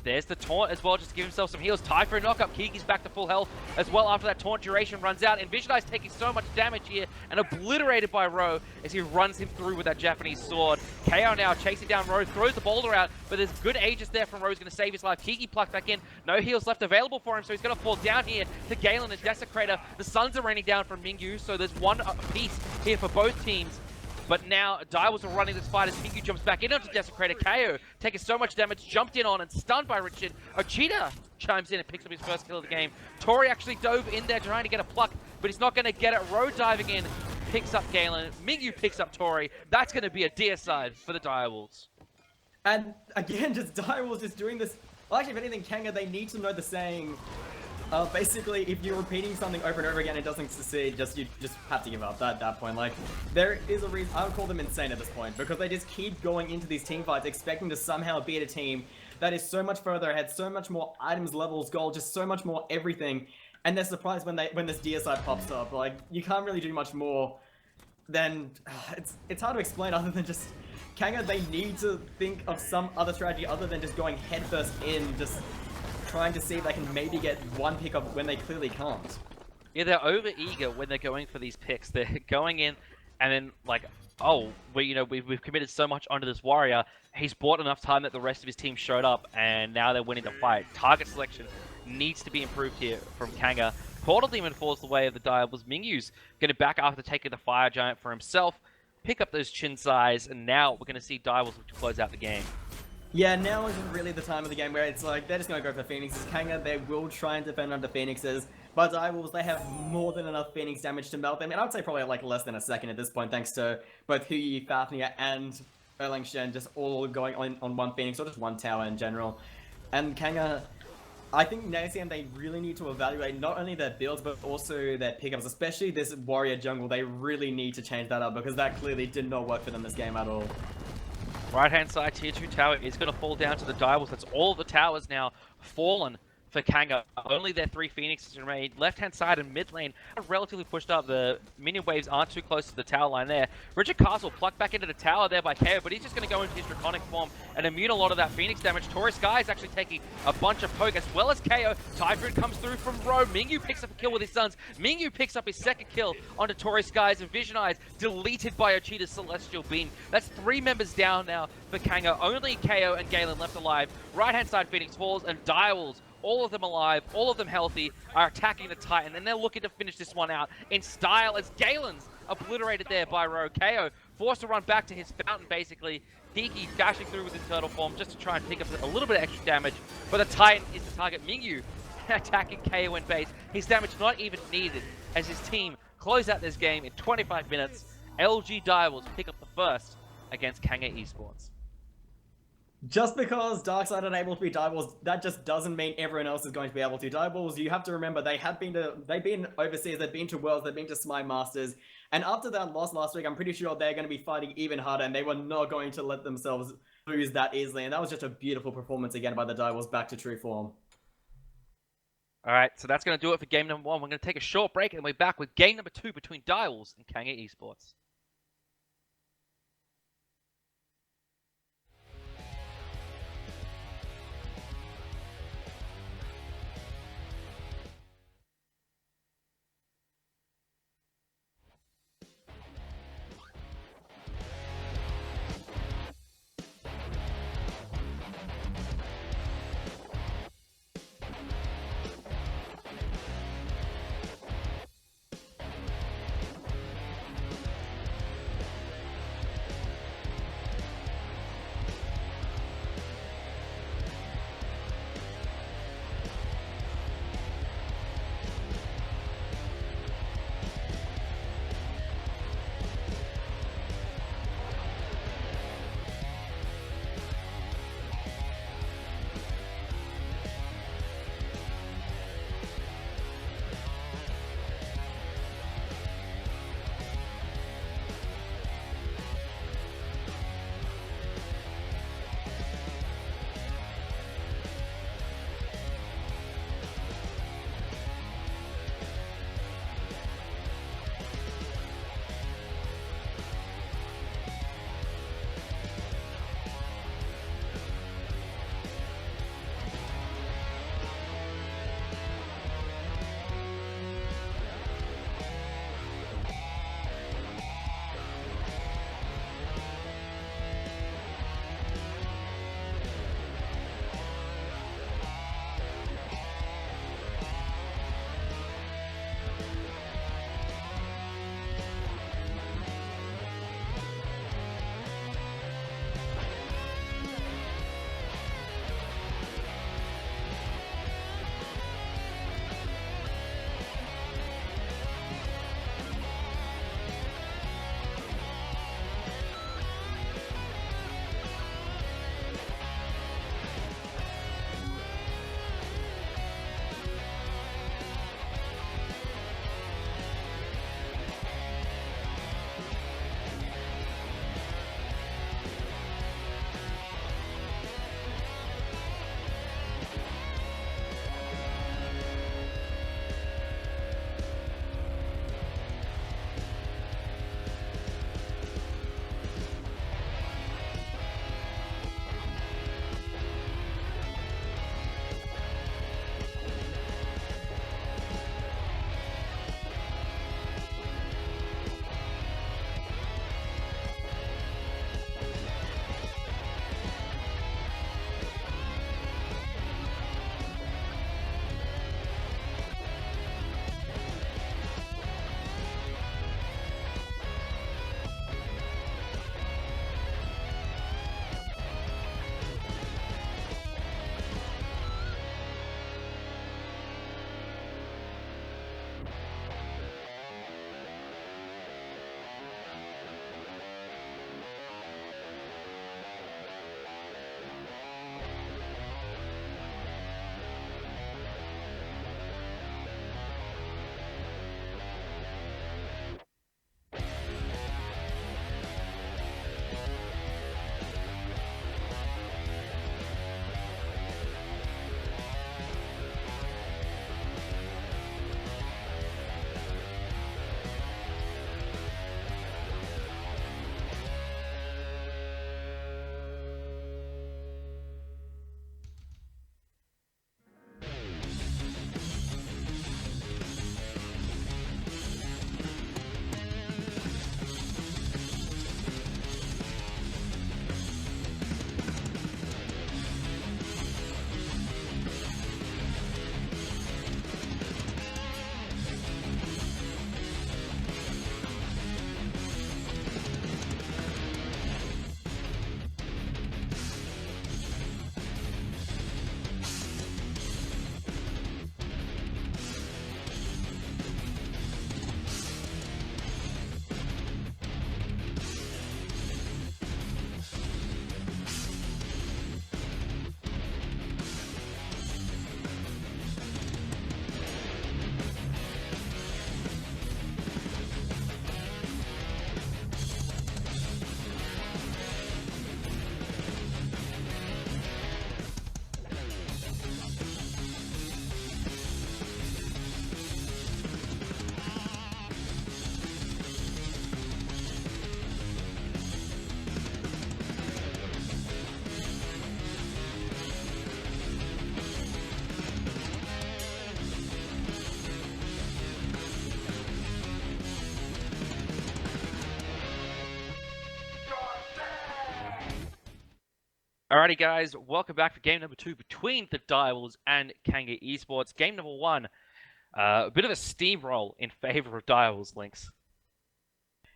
There's the taunt as well, just to give himself some heals. Typhoon knock-up, Kiki's back to full health as well after that taunt duration runs out. Envisionize taking so much damage here and obliterated by Ro as he runs him through with that Japanese sword. KO now chasing down Ro, throws the boulder out, but there's good Aegis there from Ro's going to save his life. Kiki plucked back in, no heals left available for him, so he's going to fall down here to Galen and Desecrator. The Suns are raining down from Mingyu, so there's one piece here for both teams. But now, Direwolves are running this fight as Mingyu jumps back in onto Desecrator. KO taking so much damage, jumped in on and stunned by Richard. Ochita chimes in and picks up his first kill of the game. Tori actually dove in there trying to get a pluck, but he's not going to get it. Road diving in, picks up Galen. Mingyu picks up Tori. That's going to be a deicide for the Direwolves. And again, just Direwolves just doing this. Well, actually, if anything, Kanga, they need to know the saying. Basically, if you're repeating something over and over again and it doesn't succeed, you just have to give up at that point. Like, there is a reason, I would call them insane at this point, because they just keep going into these team fights expecting to somehow beat a team that is so much further ahead, so much more items, levels, gold, just so much more everything, and they're surprised when this deicide pops up. Like, you can't really do much more than, it's hard to explain other than just, Kanga, they need to think of some other strategy other than just going headfirst in, just trying to see if they can maybe get one pick up when they clearly can't. Yeah, they're over eager when they're going for these picks. They're going in and then like, oh, we've committed so much onto this warrior. He's bought enough time that the rest of his team showed up, and now they're winning the fight. Target selection needs to be improved here from Kanga. Portal Demon falls the way of the Direwolves. Mingyu's going to back after taking the Fire Giant for himself, pick up those Chin Size, and now we're going to see Direwolves to close out the game. Yeah, now isn't really the time of the game where it's like, they're just going to go for Phoenixes. Kanga, they will try and defend under Phoenixes, but Direwolves, they have more than enough Phoenix damage to melt them, and I would say probably like less than a second at this point, thanks to both Huyi, Fafnir, and Erlang Shen just all going on one Phoenix, or just one tower in general. And Kanga, I think NaCM, they really need to evaluate not only their builds, but also their pickups, especially this warrior jungle. They really need to change that up, because that clearly did not work for them this game at all. Right-hand side, tier 2 tower is going to fall down to the Direwolves. That's all the towers now fallen for Kanga. Only their 3 Phoenixes remain. Left-hand side and mid lane are relatively pushed up. The minion waves aren't too close to the tower line there. Richard Castle plucked back into the tower there by KO, but he's just going to go into his draconic form and immune a lot of that Phoenix damage. Taurus Sky is actually taking a bunch of poke as well as KO. Typhoon comes through from Roe. Mingyu picks up a kill with his sons. Mingyu picks up his second kill onto Taurus Skies, and Vision Eyes deleted by Ochita's Celestial Beam. That's 3 members down now for Kanga. Only KO and Galen left alive. Right-hand side Phoenix falls, and Direwolves, all of them alive, all of them healthy, are attacking the Titan, and they're looking to finish this one out in style as Galen's obliterated there by Ro. KO forced to run back to his fountain, basically. Diki dashing through with his turtle form just to try and pick up a little bit of extra damage, but the Titan is the target. Mingyu attacking KO in base. His damage not even needed as his team close out this game in 25 minutes. LG Direwolves pick up the first against Kanga Esports. Just because Darkseid are unable to beat Direwolves, that just doesn't mean everyone else is going to be able to. Direwolves, you have to remember, they've been overseas, they've been to Worlds, they've been to Smite Masters, and after that loss last week, I'm pretty sure they're going to be fighting even harder, and they were not going to let themselves lose that easily, and that was just a beautiful performance again by the Direwolves back to true form. All right, so that's going to do it for game number 1. We're going to take a short break, and we're back with game number 2 between Direwolves and Kanga Esports. Alrighty, guys, welcome back for game number two between the Direwolves and Kanga Esports. Game number one, a bit of a steamroll in favor of Direwolves, Links.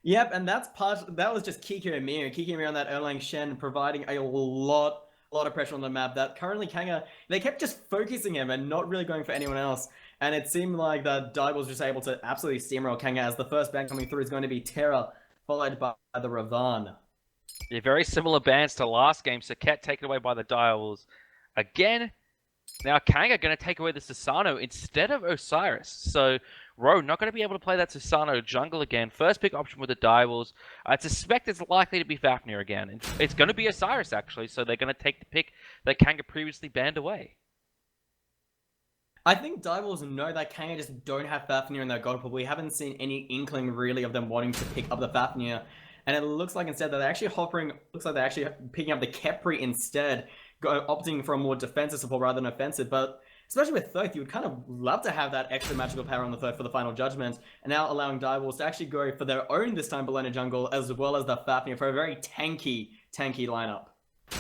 Yep, and that was just Kiki Amir on that Erlang Shen providing a lot of pressure on the map that currently Kanga, they kept just focusing him and not really going for anyone else. And it seemed like the Dai was just able to absolutely steamroll Kanga as the first ban coming through is going to be Terra, followed by the Ravan. Yeah, very similar bans to last game, so Ket taken away by the Direwolves. Again, now Kanga going to take away the Susano instead of Osiris. So Ro not going to be able to play that Susano jungle again. First pick option with the Direwolves. I suspect it's likely to be Fafnir again. It's going to be Osiris actually, so they're going to take the pick that Kanga previously banned away. I think Direwolves know that Kanga just don't have Fafnir in their god pool. We haven't seen any inkling really of them wanting to pick up the Fafnir. And it looks like instead that they're actually picking up the Khepri instead, opting for a more defensive support rather than offensive. But especially with Thoth, you would kind of love to have that extra magical power on the Thoth for the final judgment, and now allowing Direwolves to actually go for their own this time Bologna jungle as well as the Fafnir for a very tanky lineup.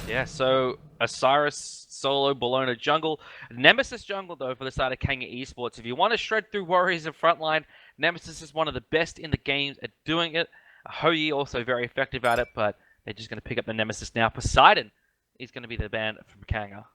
Yeah, so Osiris, solo, Bologna jungle. Nemesis jungle, though, for the side of Kanga Esports. If you want to shred through warriors in frontline, Nemesis is one of the best in the games at doing it. Hoyi also very effective at it, but they're just going to pick up the Nemesis now. Poseidon is going to be the ban from Kanga.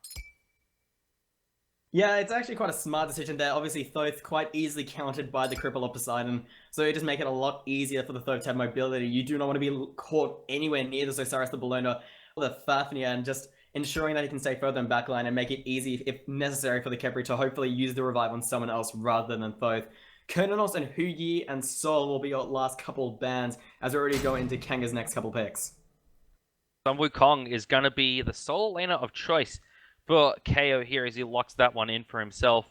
Yeah, it's actually quite a smart decision there. Obviously, Thoth quite easily countered by the Cripple of Poseidon, so it just make it a lot easier for the Thoth to have mobility. You do not want to be caught anywhere near the Osiris, the Bologna, or the Fafnir, and just ensuring that he can stay further in backline and make it easy, if necessary, for the Khepri to hopefully use the revive on someone else rather than Thoth. Kernanos and Huyi and Sol will be your last couple of bans as we already go into Kanga's next couple picks. Sun Wukong is going to be the solo laner of choice for KO here as he locks that one in for himself.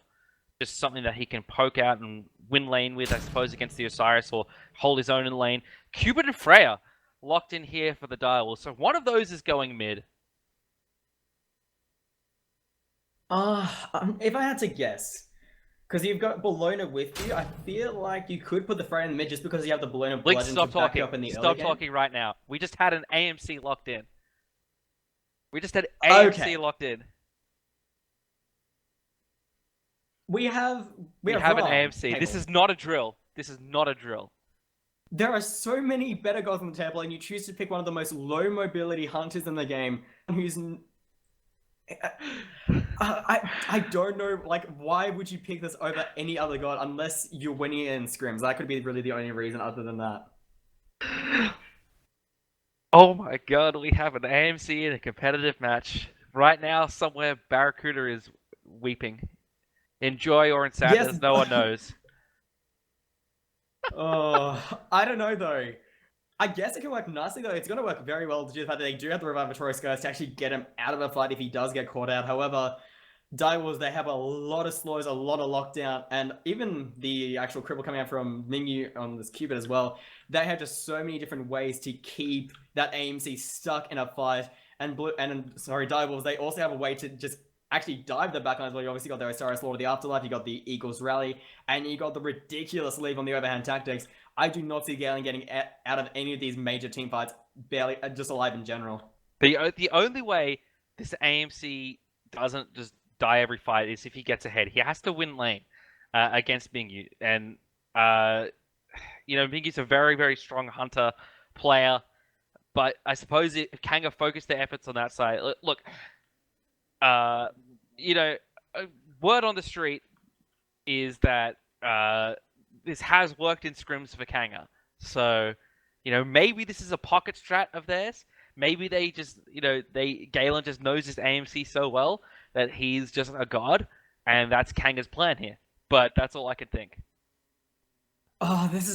Just something that he can poke out and win lane with, I suppose, against the Osiris or hold his own in lane. Cupid and Freya locked in here for the Direwolves. So one of those is going mid. If I had to guess, because you've got Bologna with you, I feel like you could put the Freya in the mid just because you have the Bologna bludgeon to back you up in the early game. Stop talking right now. We just had an AMC locked in. We just had AMC locked in. We have an AMC. This is not a drill. This is not a drill. There are so many better gods on the table, and you choose to pick one of the most low mobility hunters in the game, who's I don't know, like, why would you pick this over any other god unless you're winning it in scrims? That could be really the only reason other than that. Oh my god, we have an AMC in a competitive match. Right now, somewhere, Barracuda is weeping. In joy or in sadness, yes. No one knows. I don't know, though. I guess it can work nicely, though. It's going to work very well due to the fact that they do have the Revivatorious guys to actually get him out of a fight if he does get caught out. However, Direwolves, they have a lot of slows, a lot of lockdown, and even the actual cripple coming out from Mingyu on this Cupid as well. They have just so many different ways to keep that AMC stuck in a fight. And Direwolves, they also have a way to just actually dive the backline as well. You obviously got the Osiris Lord of the Afterlife, you got the Eagles Rally, and you got the ridiculous leave on the overhand tactics. I do not see Galen getting out of any of these major team fights barely just alive in general. The only way this AMC doesn't just die every fight is if he gets ahead. He has to win lane against Mingyu. And, Mingyu's a very, very strong hunter player. But I suppose if Kanga focused their efforts on that side... Look, word on the street is that this has worked in scrims for Kanga. So, maybe this is a pocket strat of theirs. Maybe they just, Galen just knows his AMC so well that he's just a god, and that's Kanga's plan here. But that's all I can think. Oh, this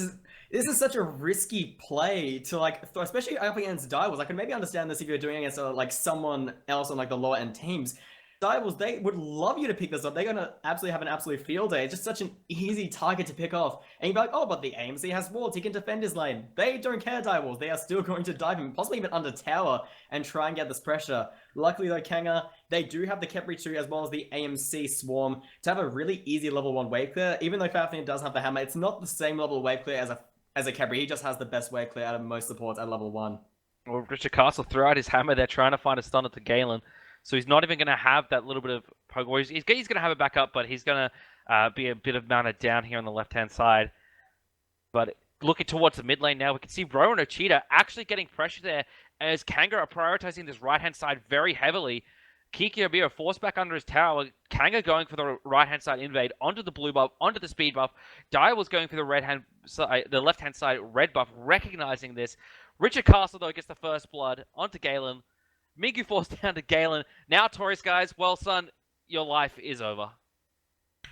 is such a risky play to, like, especially up against Direwolves. I could maybe understand this if you're doing it against someone else on, like, the lower end teams. Direwolves, they would love you to pick this up. They're going to absolutely have an absolute field day. It's just such an easy target to pick off. And you'd be like, oh, but the AMC has wards. He can defend his lane. They don't care, Direwolves. They are still going to dive him, possibly even under tower, and try and get this pressure. Luckily, though, Kanga, they do have the Khepri too, as well as the AMC Swarm, to have a really easy level 1 wave clear. Even though Fafnir does have the hammer, it's not the same level of wave clear as a Khepri. He just has the best wave clear out of most supports at level 1. Well, Richard Castle threw out his hammer there, trying to find a stunner to Galen. So he's not even going to have that little bit of poke. Well, he's going to have it back up, but he's going to be a bit of mounted down here on the left-hand side. But looking towards the mid lane now, we can see Rowan Ochita actually getting pressure there as Kanga are prioritizing this right-hand side very heavily. Kiki Obira forced back under his tower. Kanga going for the right-hand side invade onto the blue buff, onto the speed buff. Dyer was going for the the left-hand side red buff, recognizing this. Richard Castle, though, gets the first blood onto Galen. Mingyu falls down to Galen. Now, Taurus, guys, well, son, your life is over.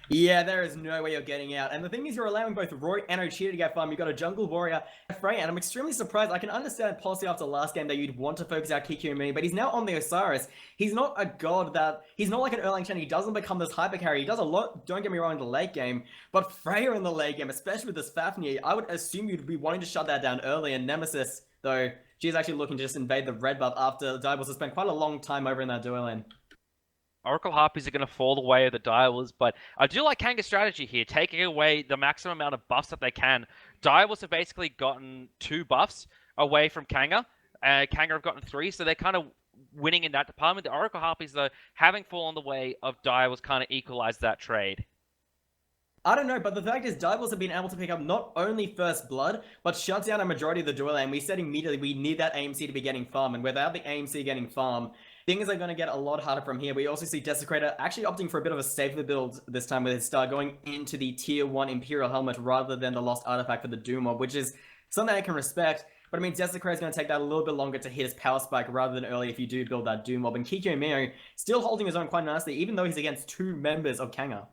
Yeah, there is no way you're getting out. And the thing is, you're allowing both Roy and Ochita to get farm. You've got a Jungle Warrior, Freya, and I'm extremely surprised. I can understand policy after last game that you'd want to focus out Kiki and me, but he's now on the Osiris. He's not a god that... He's not like an Erlang Chen. He doesn't become this hyper carry. He does a lot, don't get me wrong, in the late game, but Freya in the late game, especially with this Fafnir, I would assume you'd be wanting to shut that down early, and Nemesis, though, she's actually looking to just invade the red buff after Diables has spent quite a long time over in that duo lane. Oracle Harpies are going to fall the way of the Direwolves, but I do like Kanga's strategy here, taking away the maximum amount of buffs that they can. Direwolves have basically gotten 2 buffs away from Kanga. Kanga have gotten 3, so they're kind of winning in that department. The Oracle Harpies, though, having fallen the way of Direwolves, kind of equalized that trade. I don't know, but the fact is, Divals have been able to pick up not only First Blood, but shut down a majority of the duel lane. We said immediately we need that AMC to be getting farm, and without the AMC getting farm, things are going to get a lot harder from here. We also see Desecrator actually opting for a bit of a safer build this time with his star going into the Tier 1 Imperial Helmet rather than the Lost Artifact for the Doom Mob, which is something I can respect. But I mean, Desecrator is going to take that a little bit longer to hit his Power Spike rather than early if you do build that Doom Mob. And Kikyo Mio still holding his own quite nicely, even though he's against 2 members of Kanga.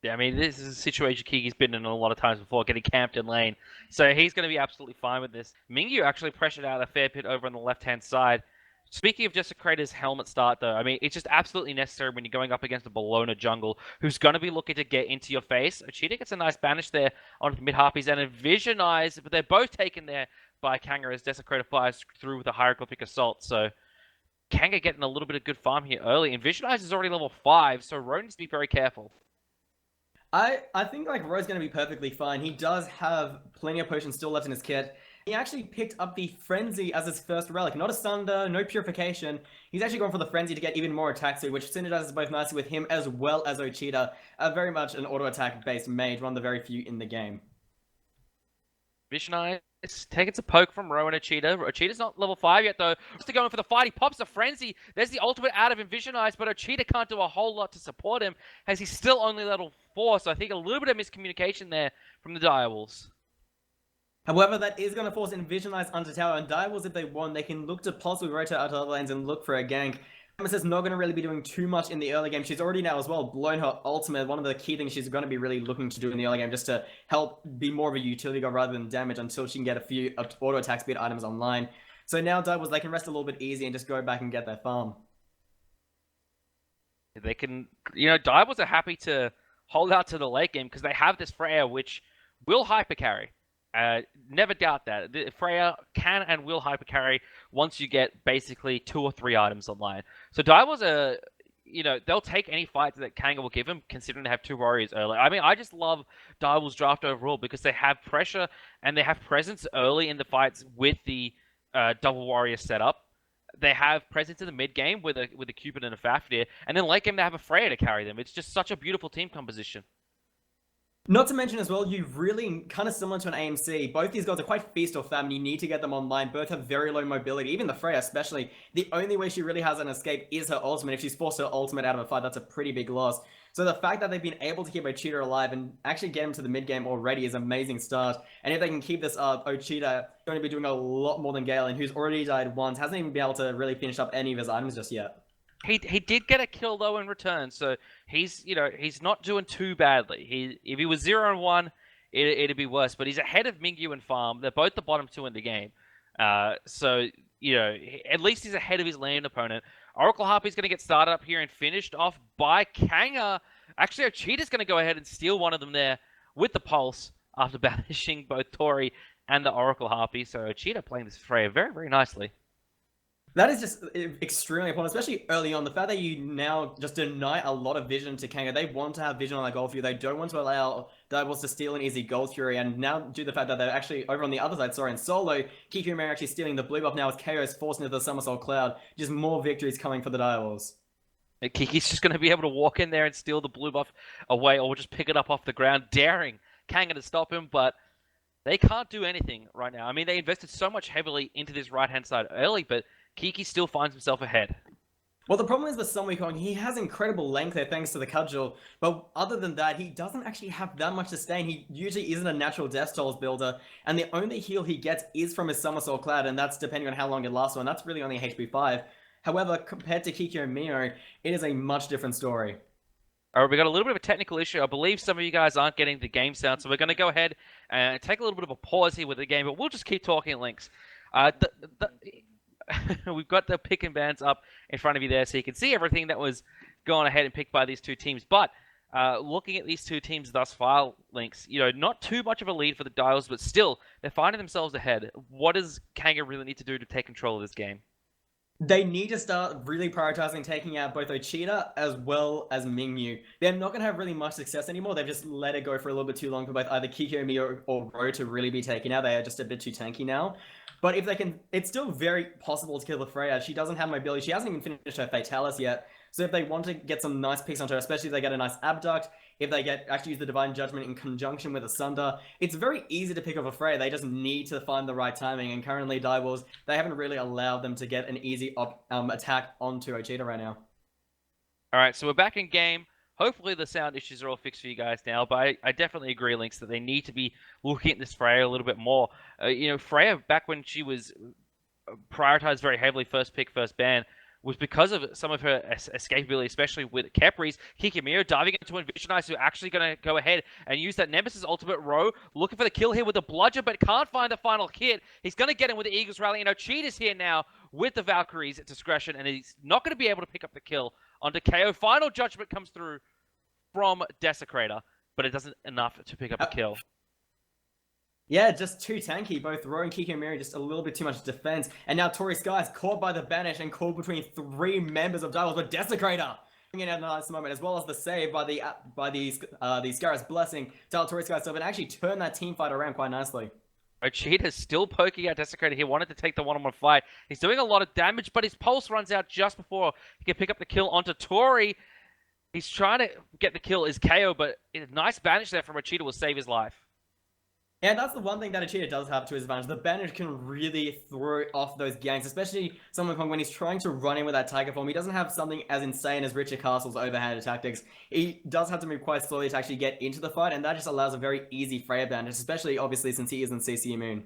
Yeah, I mean, this is a situation Kiki's been in a lot of times before, getting camped in lane. So he's going to be absolutely fine with this. Mingyu actually pressured out a fair bit over on the left-hand side. Speaking of Desecrator's helmet start, though, I mean, it's just absolutely necessary when you're going up against a Bologna jungle who's going to be looking to get into your face. Ochita gets a nice banish there onto the mid-harpies and a Vision Eyes, but they're both taken there by Kanga as Desecrator flies through with a Hieroglyphic Assault. So Kanga getting a little bit of good farm here early. And Vision Eyes is already level 5, so Rowan needs to be very careful. I think like Roy's going to be perfectly fine. He does have plenty of potions still left in his kit. He actually picked up the Frenzy as his first relic. Not a Sunder, no Purification. He's actually going for the Frenzy to get even more attack speed, which synergizes both nicely with him as well as Ochita. Very much an auto-attack based mage, one of the very few in the game. Vision Eyes taking some poke from Rowan Ochita. Ochita's not level 5 yet, though. Still going for the fight. He pops a Frenzy. There's the ultimate out of him, Vision Eyes, but Ochita can't do a whole lot to support him, as he's still only level 4, so I think a little bit of miscommunication there from the Direwolves. However, that is going to force Vision Eyes onto tower, and Direwolves, if they want, they can look to possibly rotate out to other lanes and look for a gank. Nemesis not going to really be doing too much in the early game. She's already now as well blown her ultimate. One of the key things she's going to be really looking to do in the early game just to help be more of a utility god rather than damage until she can get a few auto attack speed items online. So now Direwolves, they can rest a little bit easy and just go back and get their farm. They can, Direwolves are happy to hold out to the late game because they have this Freya which will hyper carry. Never doubt that. Freya can and will hypercarry once you get basically 2 or 3 items online. So Direwolves are, they'll take any fight that Kanga will give them, considering they have 2 warriors early. I mean, I just love Direwolves draft overall because they have pressure and they have presence early in the fights with the double warrior setup. They have presence in the mid game with a Cupid and a Fafnir, and then late game they have a Freya to carry them. It's just such a beautiful team composition. Not to mention as well, you really, kind of similar to an AMC, both these gods are quite feast or famine. You need to get them online. Both have very low mobility. Even the Freya especially, the only way she really has an escape is her ultimate. If she's forced her ultimate out of a fight, that's a pretty big loss. So the fact that they've been able to keep Ochita alive and actually get him to the mid game already is an amazing start. And if they can keep this up, Ochita going to be doing a lot more than Galen, who's already died once, hasn't even been able to really finish up any of his items just yet. He did get a kill though in return, so he's not doing too badly. If he was 0-1, it'd be worse. But he's ahead of Mingyu and Farm. They're both the bottom 2 in the game, so at least he's ahead of his lane opponent. Oracle Harpy's going to get started up here and finished off by Kanga. Actually, Ochita's going to go ahead and steal one of them there with the pulse after banishing both Tori and the Oracle Harpy. So Ochita playing this Freya very, very nicely. That is just extremely important, especially early on. The fact that you now just deny a lot of vision to Kanga. They want to have vision on that Gold Fury. They don't want to allow Divers to steal an easy Gold Fury. And now, due to the fact that they're actually over on the other side, sorry, in solo, Kiki and Mary actually stealing the blue buff now as KO is forced into the Somersault Cloud. Just more victories coming for the Direwolves. Kiki's just going to be able to walk in there and steal the blue buff away, or just pick it up off the ground, daring Kanga to stop him, but they can't do anything right now. I mean, they invested so much heavily into this right-hand side early, but Kiki still finds himself ahead. Well, the problem is with Sun Wukong, he has incredible length there thanks to the cudgel, but other than that, he doesn't actually have that much sustain. He usually isn't a natural Death Tolls builder, and the only heal he gets is from his Somersault Cloud, and that's depending on how long it lasts, and that's really only HP 5. However, compared to Kikyo and Mio, it is a much different story. All right, we got a little bit of a technical issue. I believe some of you guys aren't getting the game sound, so we're going to go ahead and take a little bit of a pause here with the game, but we'll just keep talking links. We've got the pick and bans up in front of you there, so you can see everything that was going ahead and picked by these two teams. But looking at these two teams thus far, links, not too much of a lead for the Dials, but still, they're finding themselves ahead. What does Kanga really need to do to take control of this game? They need to start really prioritizing taking out both Ochita as well as Mingyu. They're not going to have really much success anymore. They've just let it go for a little bit too long for both either Kikyo, or Ro to really be taken out. They are just a bit too tanky now. But if they can, it's still very possible to kill the Freya. She doesn't have mobility. She hasn't even finished her Fatalis yet. So if they want to get some nice picks onto her, especially if they get a nice Abduct, if they actually use the Divine Judgment in conjunction with Asunder, it's very easy to pick off a Freya. They just need to find the right timing. And currently, Direwolves, they haven't really allowed them to get an easy attack onto Ochita right now. All right, so we're back in game. Hopefully the sound issues are all fixed for you guys now, but I definitely agree, Links, that they need to be looking at this Freya a little bit more. Freya, back when she was prioritized very heavily, first pick, first ban, was because of some of her escapability, especially with Khepri's. Kikimiro diving into Envisionize, who are actually going to go ahead and use that Nemesis ultimate row, looking for the kill here with the bludgeon, but can't find the final hit. He's going to get him with the Eagles Rally, and Ochita's here now with the Valkyries at discretion, and he's not going to be able to pick up the kill onto KO. Final Judgment comes through from Desecrator, but it doesn't enough to pick up a kill. Yeah, just too tanky. Both Ro and Kikomiri just a little bit too much defense. And now Tori Sky is caught by the banish and caught between three members of Direwolves, but Desecrator bringing out a nice moment, as well as the save by the Scarab's Blessing to allow Tori Sky and actually turn that team fight around quite nicely. Ochita's still poking out Desecrator here, wanted to take the one-on-one fight. He's doing a lot of damage, but his pulse runs out just before he can pick up the kill onto Tori. He's trying to get the kill as KO, but a nice banish there from Ochita will save his life. And that's the one thing that Ochita does have to his advantage. The banish can really throw off those ganks, especially Sun Wukong when he's trying to run in with that Tiger form. He doesn't have something as insane as Richard Castle's overhanded tactics. He does have to move quite slowly to actually get into the fight, and that just allows a very easy Freya banish, especially obviously since he isn't CC immune.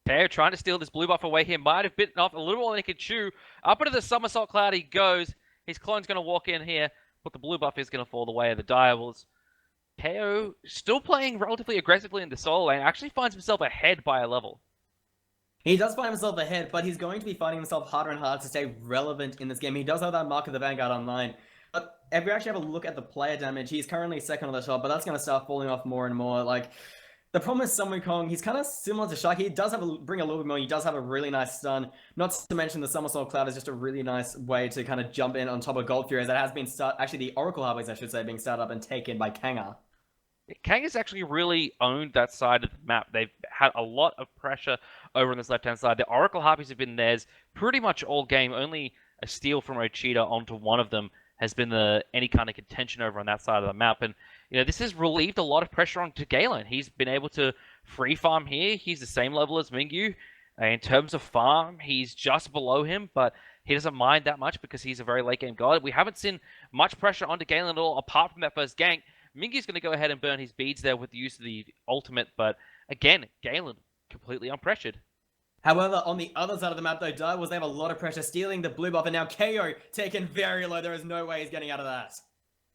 KO trying to steal this blue buff away here. Might have bitten off a little more than he could chew. Up into the Somersault Cloud he goes. His clone's going to walk in here, but the blue buff is going to fall the way of the Direwolves. KO still playing relatively aggressively in the solo lane, actually finds himself ahead by a level. He does find himself ahead, but he's going to be finding himself harder and harder to stay relevant in this game. He does have that Mark of the Vanguard online. But if we actually have a look at the player damage, he's currently second on the top, but that's going to start falling off more and more. The problem is Sun Wukong, he's kind of similar to Sharky. He does bring a little bit more. He does have a really nice stun. Not to mention the Somersault Cloud is just a really nice way to kind of jump in on top of Gold Fury, as that has been actually the Oracle Harpies, I should say, being started up and taken by Kanga. Kanga's actually really owned that side of the map. They've had a lot of pressure over on this left-hand side. The Oracle Harpies have been theirs pretty much all game. Only a steal from Ochita onto one of them has been any kind of contention over on that side of the map. And this has relieved a lot of pressure onto Galen. He's been able to free farm here. He's the same level as Mingyu. In terms of farm, he's just below him, but he doesn't mind that much because he's a very late-game god. We haven't seen much pressure onto Galen at all, apart from that first gank. Mingyu's going to go ahead and burn his beads there with the use of the ultimate, but again, Galen completely unpressured. However, on the other side of the map, though, Direwolves, they have a lot of pressure, stealing the blue buff, and now KO taken very low. There is no way he's getting out of that.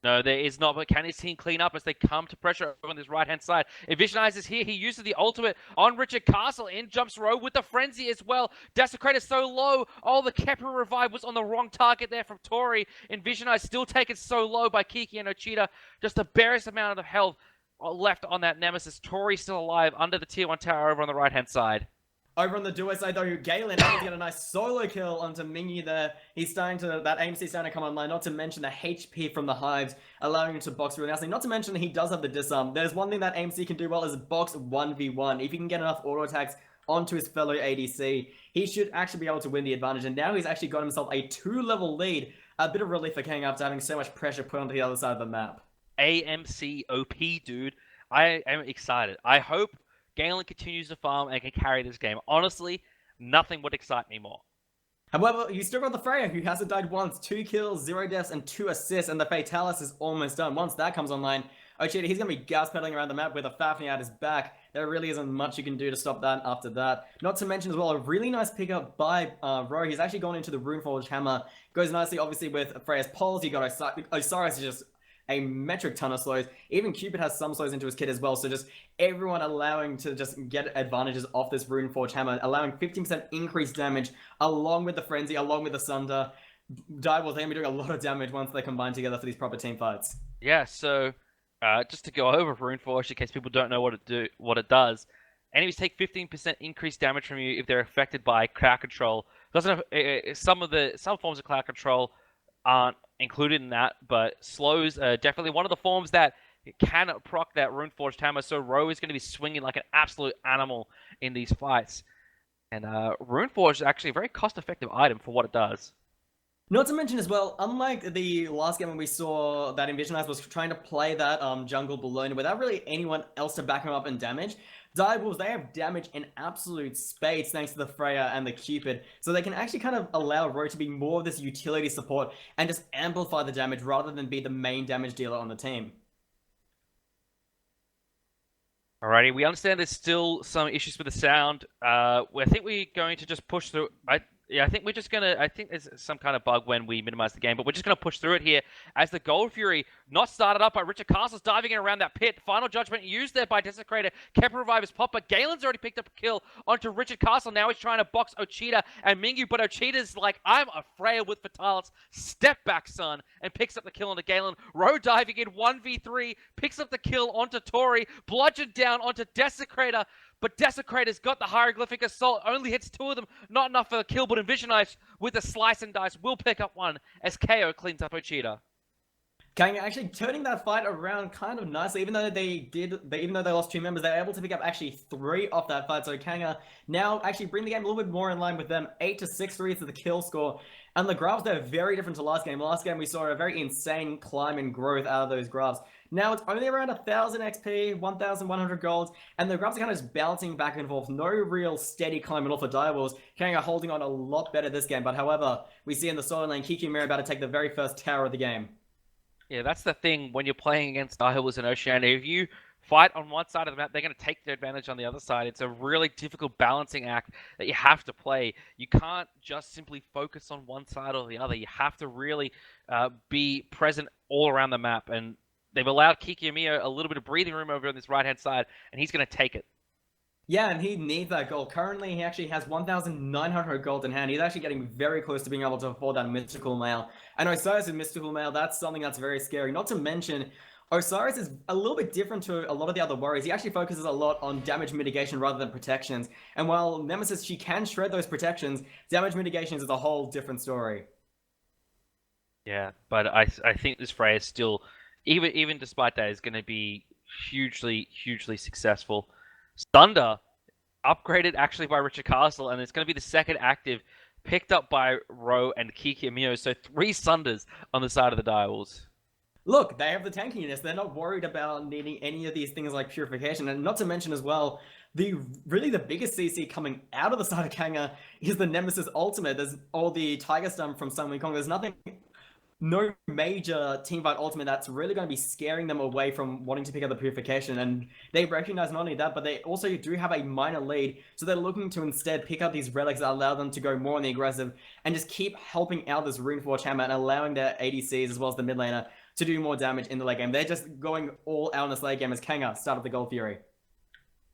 No, there is not, but can his team clean up as they come to pressure on this right-hand side? Envisionize is here. He uses the ultimate on Richard Castle. In jumps Ro with the Frenzy as well. Desecrator so low. Oh, the Khepri revive was on the wrong target there from Tori. Envisionize still taken so low by Kiki and Ochita. Just the barest amount of health left on that Nemesis. Tori still alive under the tier 1 tower over on the right-hand side. Over on the duo side, though, Galen able to get a nice solo kill onto Mingyu there. He's starting to, that AMC starting to come online, not to mention the HP from the Hives, allowing him to box really nicely. Not to mention he does have the disarm. There's one thing that AMC can do well is box 1v1. If he can get enough auto attacks onto his fellow ADC, he should actually be able to win the advantage. And now he's actually got himself a 2-level lead. A bit of relief for King after having so much pressure put onto the other side of the map. AMC OP, dude. I am excited. I hope Galen continues to farm and can carry this game. Honestly, nothing would excite me more. However, you still got the Freya, who hasn't died once. 2 kills, 0 deaths, and 2 assists, and the Fatalis is almost done. Once that comes online, Ochita, he's going to be gas pedaling around the map with a Fafnir at his back. There really isn't much you can do to stop that after that. Not to mention as well, a really nice pickup by Ro. He's actually gone into the Runeforged Hammer. Goes nicely, obviously, with Freya's Pulse. You got Osiris is just a metric ton of slows. Even Cupid has some slows into his kit as well, so just everyone allowing to just get advantages off this Runeforged Hammer, allowing 15% increased damage, along with the Frenzy, along with the Sunder. Direwolves, they're going to be doing a lot of damage once they combine together for these proper team fights. Yeah, so just to go over Runeforged in case people don't know what it does. Enemies take 15% increased damage from you if they're affected by crowd control. Doesn't have, some forms of cloud control aren't included in that, but slows are definitely one of the forms that can proc that Runeforged Hammer. So Ro is going to be swinging like an absolute animal in these fights, and Runeforged is actually a very cost-effective item for what it does. Not to mention as well, unlike the last game when we saw that Envisionize was trying to play that jungle balloon without really anyone else to back him up in damage, Direwolves, they have damage in absolute spades thanks to the Freya and the Cupid, so they can actually kind of allow Ro to be more of this utility support and just amplify the damage rather than be the main damage dealer on the team. Alrighty, we understand there's still some issues with the sound. I think we're going to just push through. I think we're just gonna. I think there's some kind of bug when we minimize the game, but we're just gonna push through it here as the Gold Fury, not started up by Richard Castle's diving in around that pit. Final Judgment used there by Desecrator. Kept revive his pop, but Galen's already picked up a kill onto Richard Castle. Now he's trying to box Ochita and Mingyu, but Ochita's like, I'm a Freya with Fatalis. Step back, son, and picks up the kill onto Galen. Ro diving in 1v3, picks up the kill onto Tori, bludgeoned down onto Desecrator. But Desecrator's got the Hieroglyphic Assault, only hits 2 of them, not enough for a kill, but Envisionize with a Slice and Dice will pick up 1 as KO cleans up Ochita. Kang actually turning that fight around kind of nicely, even though even though they lost 2 members, they were able to pick up actually 3 off that fight. So Kanga now actually bring the game a little bit more in line with them. 8-6-3 to the kill score. And the graphs, they're very different to last game. Last game, we saw a very insane climb and growth out of those graphs. Now it's only around 1,000 XP, 1,100 golds, and the graphs are kind of just bouncing back and forth. No real steady climb at all for Direwolves. Kanga holding on a lot better this game, but however, we see in the solo lane, Kiki Mira about to take the very first tower of the game. Yeah, that's the thing when you're playing against Direwolves and Oceania. If you fight on one side of the map, they're going to take their advantage on the other side. It's a really difficult balancing act that you have to play. You can't just simply focus on one side or the other. You have to really be present all around the map. And they've allowed Kikiamiya a little bit of breathing room over on this right-hand side, and he's going to take it. Yeah, and he needs that gold. Currently, he actually has 1,900 gold in hand. He's actually getting very close to being able to afford that Mystical Mail. And Osiris with Mystical Mail, that's something that's very scary. Not to mention, Osiris is a little bit different to a lot of the other warriors. He actually focuses a lot on damage mitigation rather than protections. And while Nemesis, she can shred those protections, damage mitigation is a whole different story. Yeah, but I think this Freya is still, even despite that, is going to be hugely successful. Thunder, upgraded actually by Richard Castle, and it's going to be the second active picked up by Ro and Kiki Amio. So 3 Sunders on the side of the Direwolves. Look, they have the tankiness. They're not worried about needing any of these things like purification. And not to mention as well, the biggest CC coming out of the side of Kanga is the Nemesis ultimate. There's all the Tiger Stun from Sun Wukong. There's no major teamfight ultimate that's really going to be scaring them away from wanting to pick up the purification. And they recognize not only that, but they also do have a minor lead. So they're looking to instead pick up these relics that allow them to go more on the aggressive and just keep helping out this Runeforged Hammer and allowing their ADCs as well as the mid laner to do more damage in the late game. They're just going all out in this late game as Kanga started the Gold Fury.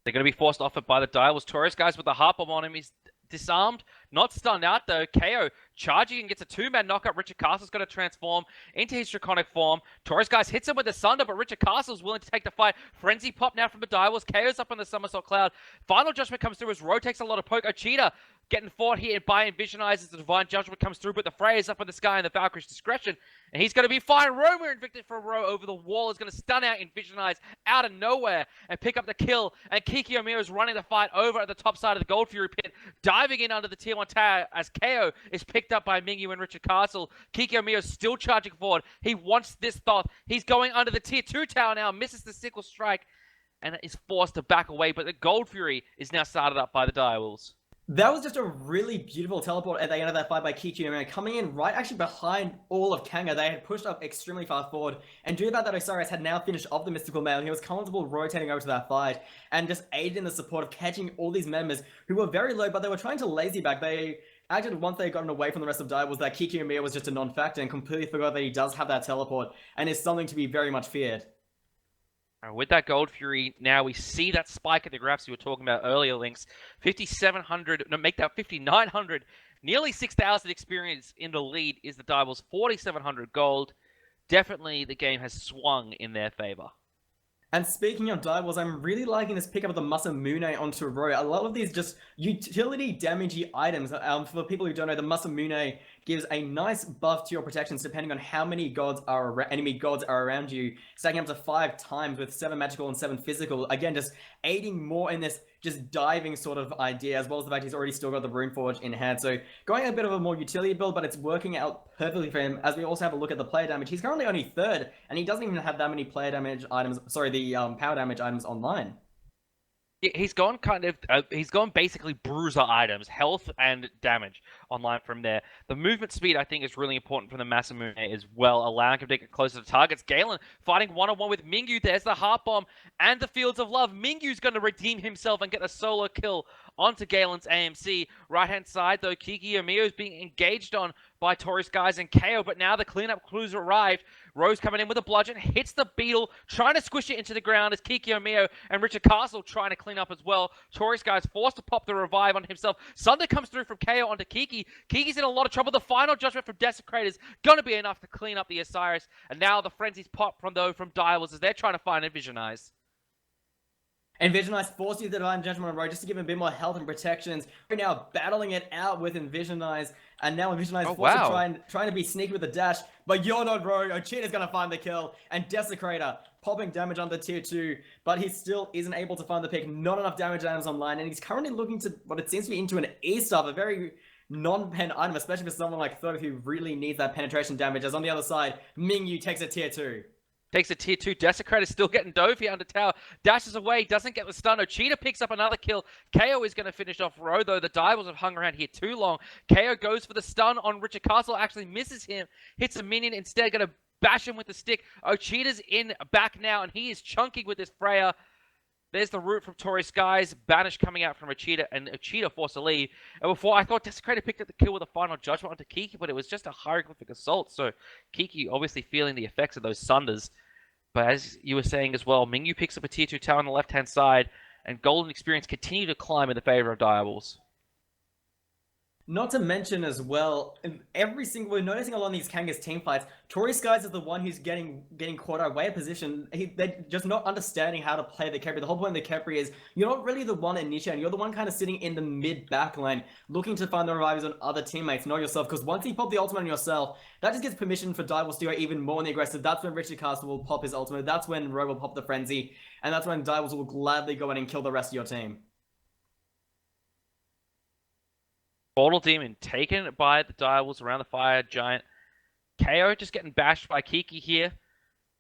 They're going to be forced off it by the Direwolves. Taurus guys with the Harp Bomb on him. He's disarmed, not stunned out though. KO charging and gets a two-man knockup. Richard Castle's going to transform into his draconic form. Taurus Guys hits him with the Sunder, but Richard Castle's willing to take the fight. Frenzy pop now from the Direwolves. KO's up on the Somersault Cloud. Final Judgment comes through as Ro takes a lot of poke. Ochita getting fought here by Envisionize as the Divine Judgment comes through, but the Freya is up in the sky and the Valkyrie's Discretion. And he's going to be fine. Roma Invictus for Ro over the wall is going to stun out Envisionize out of nowhere and pick up the kill. And Kiki Omiro is running the fight over at the top side of the Gold Fury pit, diving in under the tier 1 tower as KO is picked up by Mingyu and Richard Castle. Kiki Omiro is still charging forward. He wants this Thoth. He's going under the tier 2 tower now, misses the sickle strike, and is forced to back away. But the Gold Fury is now started up by the Direwolves. That was just a really beautiful teleport at the end of that fight by Kiki Omiro, coming in right actually behind all of Kanga. They had pushed up extremely far forward, and due to that Osiris had now finished off the Mystical Mail. He was comfortable rotating over to that fight and just aided in the support of catching all these members who were very low, but they were trying to lazy back. They acted once they had gotten away from the rest of Dire was that Kiki Omiro was just a non-factor and completely forgot that he does have that teleport and is something to be very much feared. With that Gold Fury, now we see that spike at the graphs you were talking about earlier, Links. 5,700, no, make that 5,900, nearly 6,000 experience in the lead is the Direwolves, 4,700 gold. Definitely the game has swung in their favor. And speaking of Direwolves, I'm really liking this pickup of the Masamune onto Ro. A lot of these just utility damagey items. For people who don't know, the Masamune gives a nice buff to your protections depending on how many enemy gods are around you, stacking up to 5 times with 7 magical and 7 physical. Again, just aiding more in this just diving sort of idea, as well as the fact he's already still got the Runeforge in hand. So going a bit of a more utility build, but it's working out perfectly for him. As we also have a look at the player damage, he's currently only 3rd, and he doesn't even have that many player damage items, the power damage items online. He's gone he's gone basically bruiser items, health and damage online from there. The movement speed, I think, is really important for the Masamune as well, allowing him to get closer to targets. Galen fighting one-on-one with Mingyu. There's the Heart Bomb and the Fields of Love. Mingyu's going to redeem himself and get a solo kill onto Galen's AMC. Right-hand side, though, Kiki Omiro is being engaged on by Taurus Guys and KO, but now the cleanup crews arrived. Rose coming in with a bludgeon, hits the beetle, trying to squish it into the ground as Kiki Omiro and Richard Castle trying to clean up as well. Taurus Guys forced to pop the revive on himself. Sunder comes through from KO onto Kiki. Kiki's in a lot of trouble. The final judgment from Desecrator's going to be enough to clean up the Osiris. And now the frenzies pop from Direwolves as they're trying to find Envisionize. Envisionize forced you the Divine Judgment on Ro just to give him a bit more health and protections. We're now battling it out with Envisionize, and now Envisionize forced to trying to be sneaky with the dash, but you're not Ro. Ochita's gonna find the kill, and Desecrator popping damage under tier 2, but he still isn't able to find the pick. Not enough damage items online, and he's currently looking to what it seems to be into an E-Staff, a very non-pen item, especially for someone like Thoth who really needs that penetration damage, as on the other side, Mingyu takes a tier 2. Takes a tier 2. Desecrator still getting dove here under tower. Dashes away. Doesn't get the stun. Ochita picks up another kill. KO is going to finish off Ro, though. The Direwolves have hung around here too long. KO goes for the stun on Richard Castle. Actually misses him. Hits a minion. Instead, going to bash him with the stick. Ochita's in back now, and he is chunking with this Freya. There's the root from Taurus Guys. Banish coming out from Ochita, and Ochita forced to leave. And before, I thought Desecrator picked up the kill with a final judgment onto Kiki, but it was just a hieroglyphic assault. So Kiki obviously feeling the effects of those Sunders. But as you were saying as well, Mingyu picks up a tier 2 tower on the left-hand side, and Golden Experience continue to climb in the favor of Direwolves. Not to mention as well, we're noticing a lot of these Kanga's team fights, Taurus Guys is the one who's getting caught away in position. They're just not understanding how to play the Khepri. The whole point of the Khepri is you're not really the one initiating. You're the one kind of sitting in the mid-back line, looking to find the revives on other teammates, not yourself. Because once you pop the ultimate on yourself, that just gives permission for Direwolves to go even more on the aggressive. That's when Richard Castle will pop his ultimate. That's when Ro will pop the Frenzy. And that's when Direwolves will gladly go in and kill the rest of your team. Portal Demon taken by the Direwolves around the Fire Giant. KO just getting bashed by Kiki here,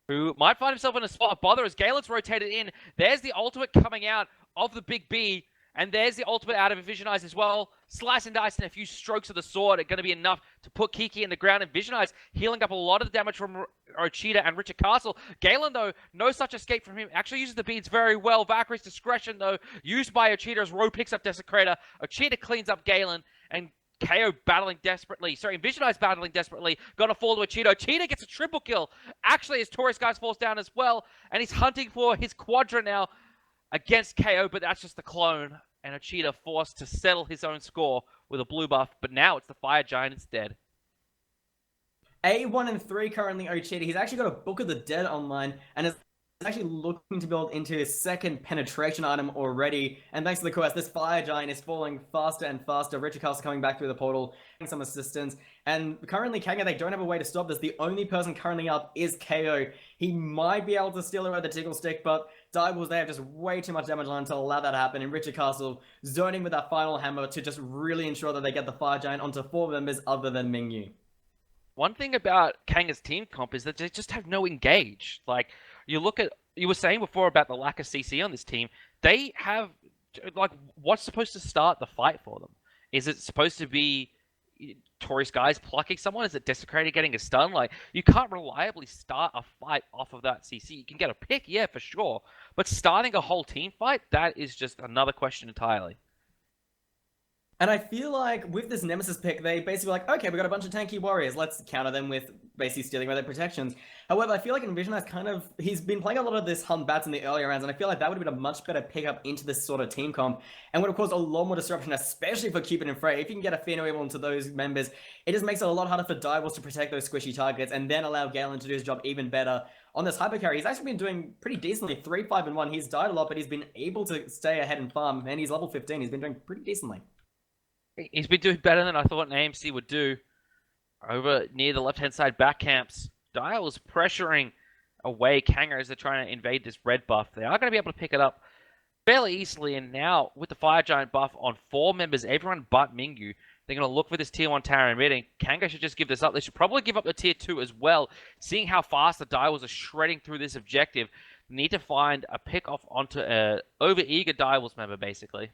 who might find himself in a spot of bother as Galen's rotated in. There's the ultimate coming out of the Big B, and there's the ultimate out of Envisionize as well. Slice and dice and a few strokes of the sword are going to be enough to put Kiki in the ground. Envisionize healing up a lot of the damage from Ochita and Richard Castle. Galen, though, no such escape from him. Actually uses the beads very well. Valkyrie's Discretion, though, used by Ochita as Ro picks up Desecrator. Ochita cleans up Galen, and KO battling desperately. Sorry, Envisionize battling desperately. Gonna fall to Ochita. Ochita gets a triple kill. Actually, as Taurus Guys falls down as well, and he's hunting for his Quadra now against KO, but that's just the clone. And Ochita forced to settle his own score with a blue buff, but now it's the Fire Giant instead. A1 and 3 currently Ochita. He's actually got a Book of the Dead online and is actually looking to build into his second penetration item already. And thanks to the quest, this Fire Giant is falling faster and faster. Richard Castle coming back through the portal, getting some assistance. And currently, Kanga, they don't have a way to stop this. The only person currently up is KO. He might be able to steal away the Tickle Stick, but Direwolves, they have just way too much damage on to allow that to happen. And Richard Castle zoning with that final hammer to just really ensure that they get the Fire Giant onto 4 members other than Mingyu. One thing about Kanga's team comp is that they just have no engage. Like, you look at, you were saying before about the lack of CC on this team. They have, like, what's supposed to start the fight for them? Is it supposed to be Tory Skies plucking someone? Is it Desecrator getting a stun? Like, you can't reliably start a fight off of that CC. You can get a pick, yeah, for sure. But starting a whole team fight, that is just another question entirely. And I feel like with this Nemesis pick, they basically like, okay, we got a bunch of tanky warriors. Let's counter them with basically stealing away their protections. However, I feel like Envision has he's been playing a lot of this Hun Bats in the earlier rounds, and I feel like that would have been a much better pickup into this sort of team comp, and would have caused a lot more disruption, especially for Cupid and Frey. If you can get a Fear No Evil into those members, it just makes it a lot harder for Direwolves to protect those squishy targets, and then allow Galen to do his job even better. On this hyper carry, he's actually been doing pretty decently, 3, 5, and 1. He's died a lot, but he's been able to stay ahead and farm, and he's level 15. He's been doing pretty decently. He's been doing better than I thought an AMC would do. Over near the left-hand side back camps, Dial is pressuring away Kanga as they're trying to invade this red buff. They are going to be able to pick it up fairly easily, and now with the Fire Giant buff on 4 members, everyone but Mingyu, they're going to look for this tier 1 tower in mid, and Kanga should just give this up. They should probably give up the tier 2 as well, seeing how fast the Dials are shredding through this objective. They need to find a pick off onto a over-eager Dials member, basically.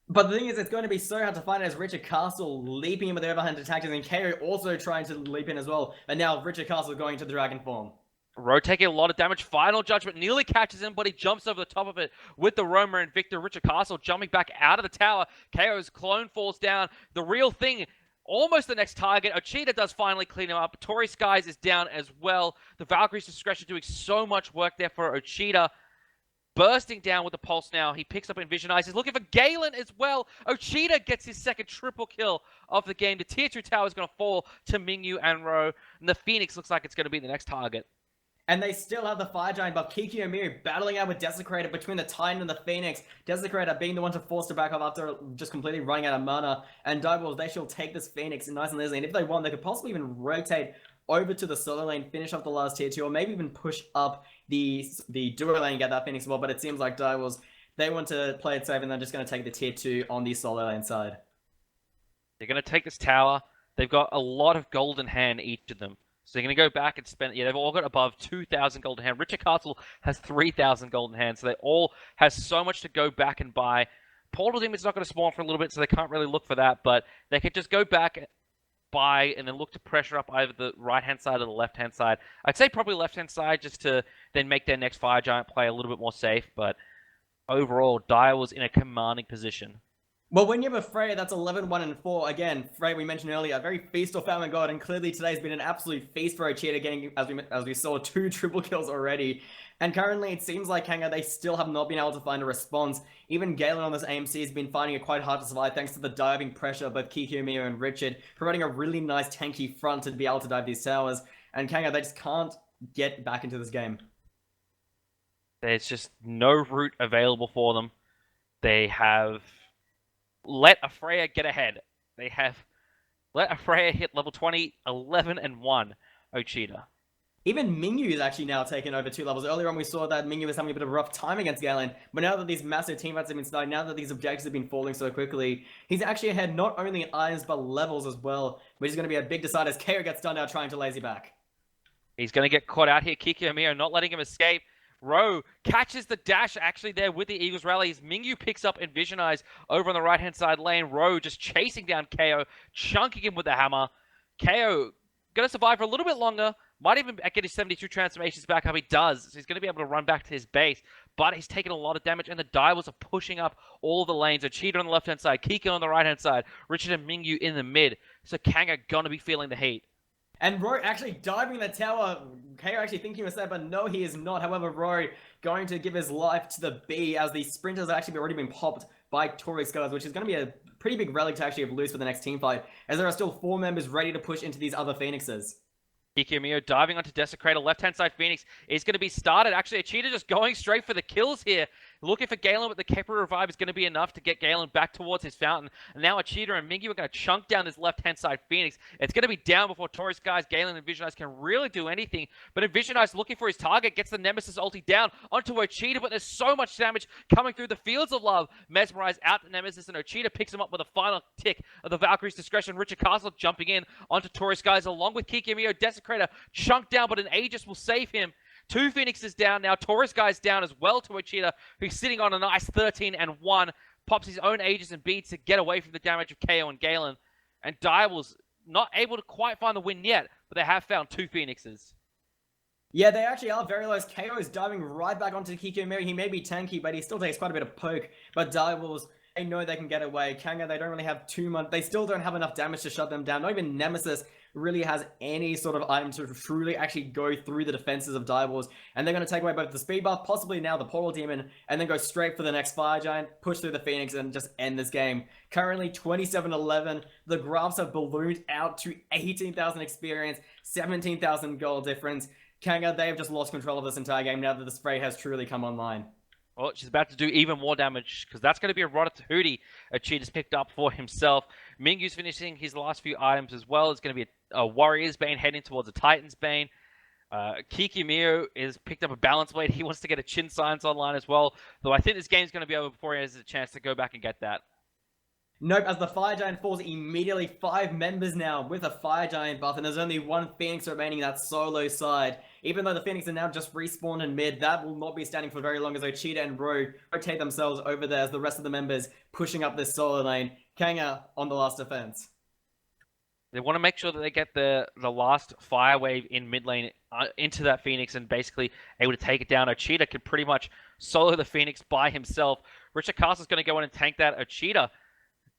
But the thing is, it's going to be so hard to find as Richard Castle leaping in with the overhand attackers, and KO also trying to leap in as well. And now Richard Castle going to the dragon form. Ro taking a lot of damage. Final Judgment nearly catches him, but he jumps over the top of it with the Roamer and Victor. Richard Castle jumping back out of the tower. KO's clone falls down. The real thing, almost the next target. Ochita does finally clean him up. Tory Skies is down as well. The Valkyrie's Discretion doing so much work there for Ochita. Bursting down with the pulse now. He picks up Envision Eyes. He's looking for Galen as well. Ochita gets his second triple kill of the game. The tier 2 tower is going to fall to Mingyu and Ro. And the Phoenix looks like it's going to be the next target. And they still have the Fire Giant buff. Kiki Omiru battling out with Desecrator between the Titan and the Phoenix. Desecrator being the one to force to back off after just completely running out of mana. And Direwolves, they shall take this Phoenix nice and easily. And if they want, they could possibly even rotate over to the solo lane, finish off the last tier 2, or maybe even push up the duo lane and get that Phoenix as well. But it seems like Direwolves, they want to play it safe, and they're just going to take the tier 2 on the solo lane side. They're going to take this tower. They've got a lot of golden hand, each of them. So they're going to go back and spend... Yeah, they've all got above 2,000 golden hand. Richard Castle has 3,000 golden hand, so they all have so much to go back and buy. Portal Demon's not going to spawn for a little bit, so they can't really look for that, but they could just go back, buy, and then look to pressure up either the right-hand side or the left-hand side. I'd say probably left-hand side, just to then make their next Fire Giant play a little bit more safe, but overall, Dire was in a commanding position. Well, when you have a Frey that's 11, 1, and 4, again, Frey, we mentioned earlier, very feast or famine god, and clearly today's been an absolute feast for Ochita, getting, as we saw, 2 triple kills already. And currently, it seems like Kanga, they still have not been able to find a response. Even Galen on this AMC has been finding it quite hard to survive thanks to the diving pressure of both Kikiyomiya and Richard, providing a really nice tanky front to be able to dive these towers. And Kanga, they just can't get back into this game. There's just no route available for them. They have let a Freya get ahead. They have let a Freya hit level 20, 11, and 1, Ochita. Even Mingyu is actually now taken over 2 levels. Earlier on, we saw that Mingyu was having a bit of a rough time against Galen, but now that these massive team fights have been starting, now that these objectives have been falling so quickly, he's actually ahead not only in items, but levels as well, which is going to be a big decider as KO gets done now trying to lazy back. He's going to get caught out here. Kikiyomiya not letting him escape. Ro catches the dash actually there with the Eagles rallies. Mingyu picks up Envision Eyes over on the right-hand side lane. Ro just chasing down KO, chunking him with the hammer. KO going to survive for a little bit longer. Might even get his 72 transformations back up. He does. So he's going to be able to run back to his base. But he's taken a lot of damage, and the Divers are pushing up all the lanes. Ochita on the left-hand side, Kiko on the right-hand side, Richard and Mingyu in the mid. So Kanga going to be feeling the heat. And Roy actually diving the tower. KO actually thinking he was there, but no, he is not. However, Roy going to give his life to the B as the sprinters have actually already been popped by Tory Skies, which is going to be a pretty big relic to actually have loose for the next team fight, as there are still 4 members ready to push into these other Phoenixes. Ikemio diving onto Desecrator. Left-hand side Phoenix is going to be started. Actually, Cheetah just going straight for the kills here. Looking for Galen, but the Kepa revive is going to be enough to get Galen back towards his fountain. And now Cheetah and Mingy are going to chunk down this left-hand side Phoenix. It's going to be down before Taurus Guys, Galen, and Vision Eyes can really do anything. But Vision Eyes looking for his target, gets the Nemesis ulti down onto Ochita, but there's so much damage coming through the Fields of Love. Mesmerize out the Nemesis, and Ochita picks him up with a final tick of the Valkyrie's Discretion. Richard Castle jumping in onto Taurus Guys along with Kikimio. Desecrator chunked down, but an Aegis will save him. 2 Phoenixes down now. Taurus Guy's down as well to Ochita, who's sitting on a nice 13-1. Pops his own Aegis and beads to get away from the damage of KO and Galen. And Direwolves not able to quite find the win yet, but they have found 2 Phoenixes. Yeah, they actually are very close. KO is diving right back onto Kikimio. He may be tanky, but he still takes quite a bit of poke. But Direwolves, they know they can get away. Kanga, they don't really have too much. They still don't have enough damage to shut them down. Not even Nemesis really has any sort of item to truly actually go through the defenses of Direwolves. And they're going to take away both the speed buff, possibly now the Portal Demon, and then go straight for the next Fire Giant, push through the Phoenix, and just end this game. Currently 27-11. The graphs have ballooned out to 18,000 experience, 17,000 gold difference. Kanga, they have just lost control of this entire game now that the spray has truly come online. Well, she's about to do even more damage, because that's going to be a Ratatouille Cheetah's picked up for himself. Mingyu's finishing his last few items as well. It's going to be a Warrior's Bane heading towards a Titan's Bane. Kikimio is picked up a Balance Blade. He wants to get a Chin Science online as well, though I think this game's going to be over before he has a chance to go back and get that. Nope, as the Fire Giant falls immediately, 5 members now with a Fire Giant buff, and there's only 1 Phoenix remaining that solo side. Even though the Phoenix are now just respawned in mid, that will not be standing for very long as Ochita and Rogue rotate themselves over there as the rest of the members pushing up this solo lane. Kanga on the last defense. They want to make sure that they get the last fire wave in mid lane into that Phoenix and basically able to take it down. Ochita can pretty much solo the Phoenix by himself. Richard Castle's going to go in and tank that. Ochita,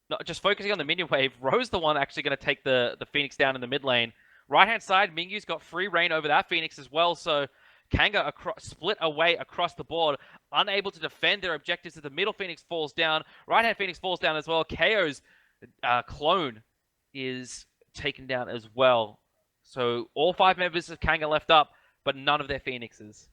not just focusing on the minion wave. Ro's the one actually going to take the Phoenix down in the mid lane. Right-hand side, Mingyu's got free reign over that Phoenix as well, so Kanga split away across the board, unable to defend their objectives as the middle Phoenix falls down. Right-hand Phoenix falls down as well. KO's clone is taken down as well. So all 5 members of Kanga left up, but none of their Phoenixes.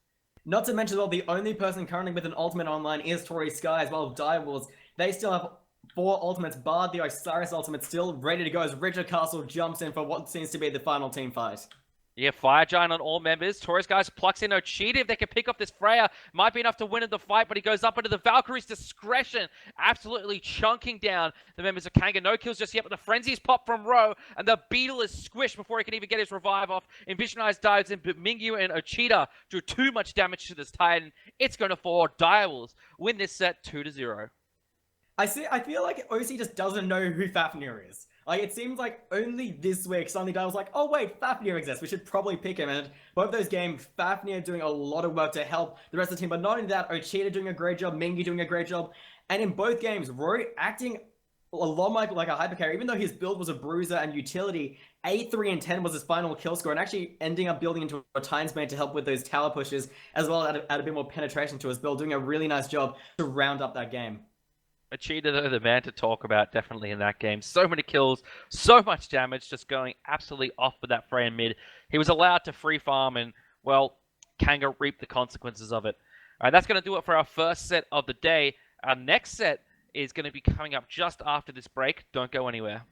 Not to mention, well, the only person currently with an ultimate online is Tory Sky as well. Direwolves, they still have 4 ultimates, barred the Osiris ultimate still ready to go as Richard Castle jumps in for what seems to be the final team fight. Yeah, Fire Giant on all members. Taurus Guys plucks in Ochita. If they can pick up this Freya, might be enough to win in the fight, but he goes up into the Valkyrie's Discretion, absolutely chunking down the members of Kanga. No kills just yet, but the Frenzy's pop from Ro, and the Beetle is squished before he can even get his revive off. Envisionized dives in, but Mingyu and Ochita drew too much damage to this Titan. It's going to fall. Direwolves win this set 2-0. I feel like OC just doesn't know who Fafnir is. Like, it seems like only this week suddenly Dale was like, oh wait, Fafnir exists, we should probably pick him. And both those games, Fafnir doing a lot of work to help the rest of the team. But not only that, Ochita doing a great job, Mingy doing a great job. And in both games, Rory acting a lot like a hyper carry, even though his build was a bruiser and utility. 8, 3, and 10 was his final kill score, and actually ending up building into a Titan's Bane to help with those tower pushes, as well as add a bit more penetration to his build, doing a really nice job to round up that game. Cheetah, though, the man to talk about definitely in that game. So many kills, so much damage, just going absolutely off with that Freya mid. He was allowed to free farm and, well, Kanga reaped the consequences of it. All right, that's going to do it for our first set of the day. Our next set is going to be coming up just after this break. Don't go anywhere.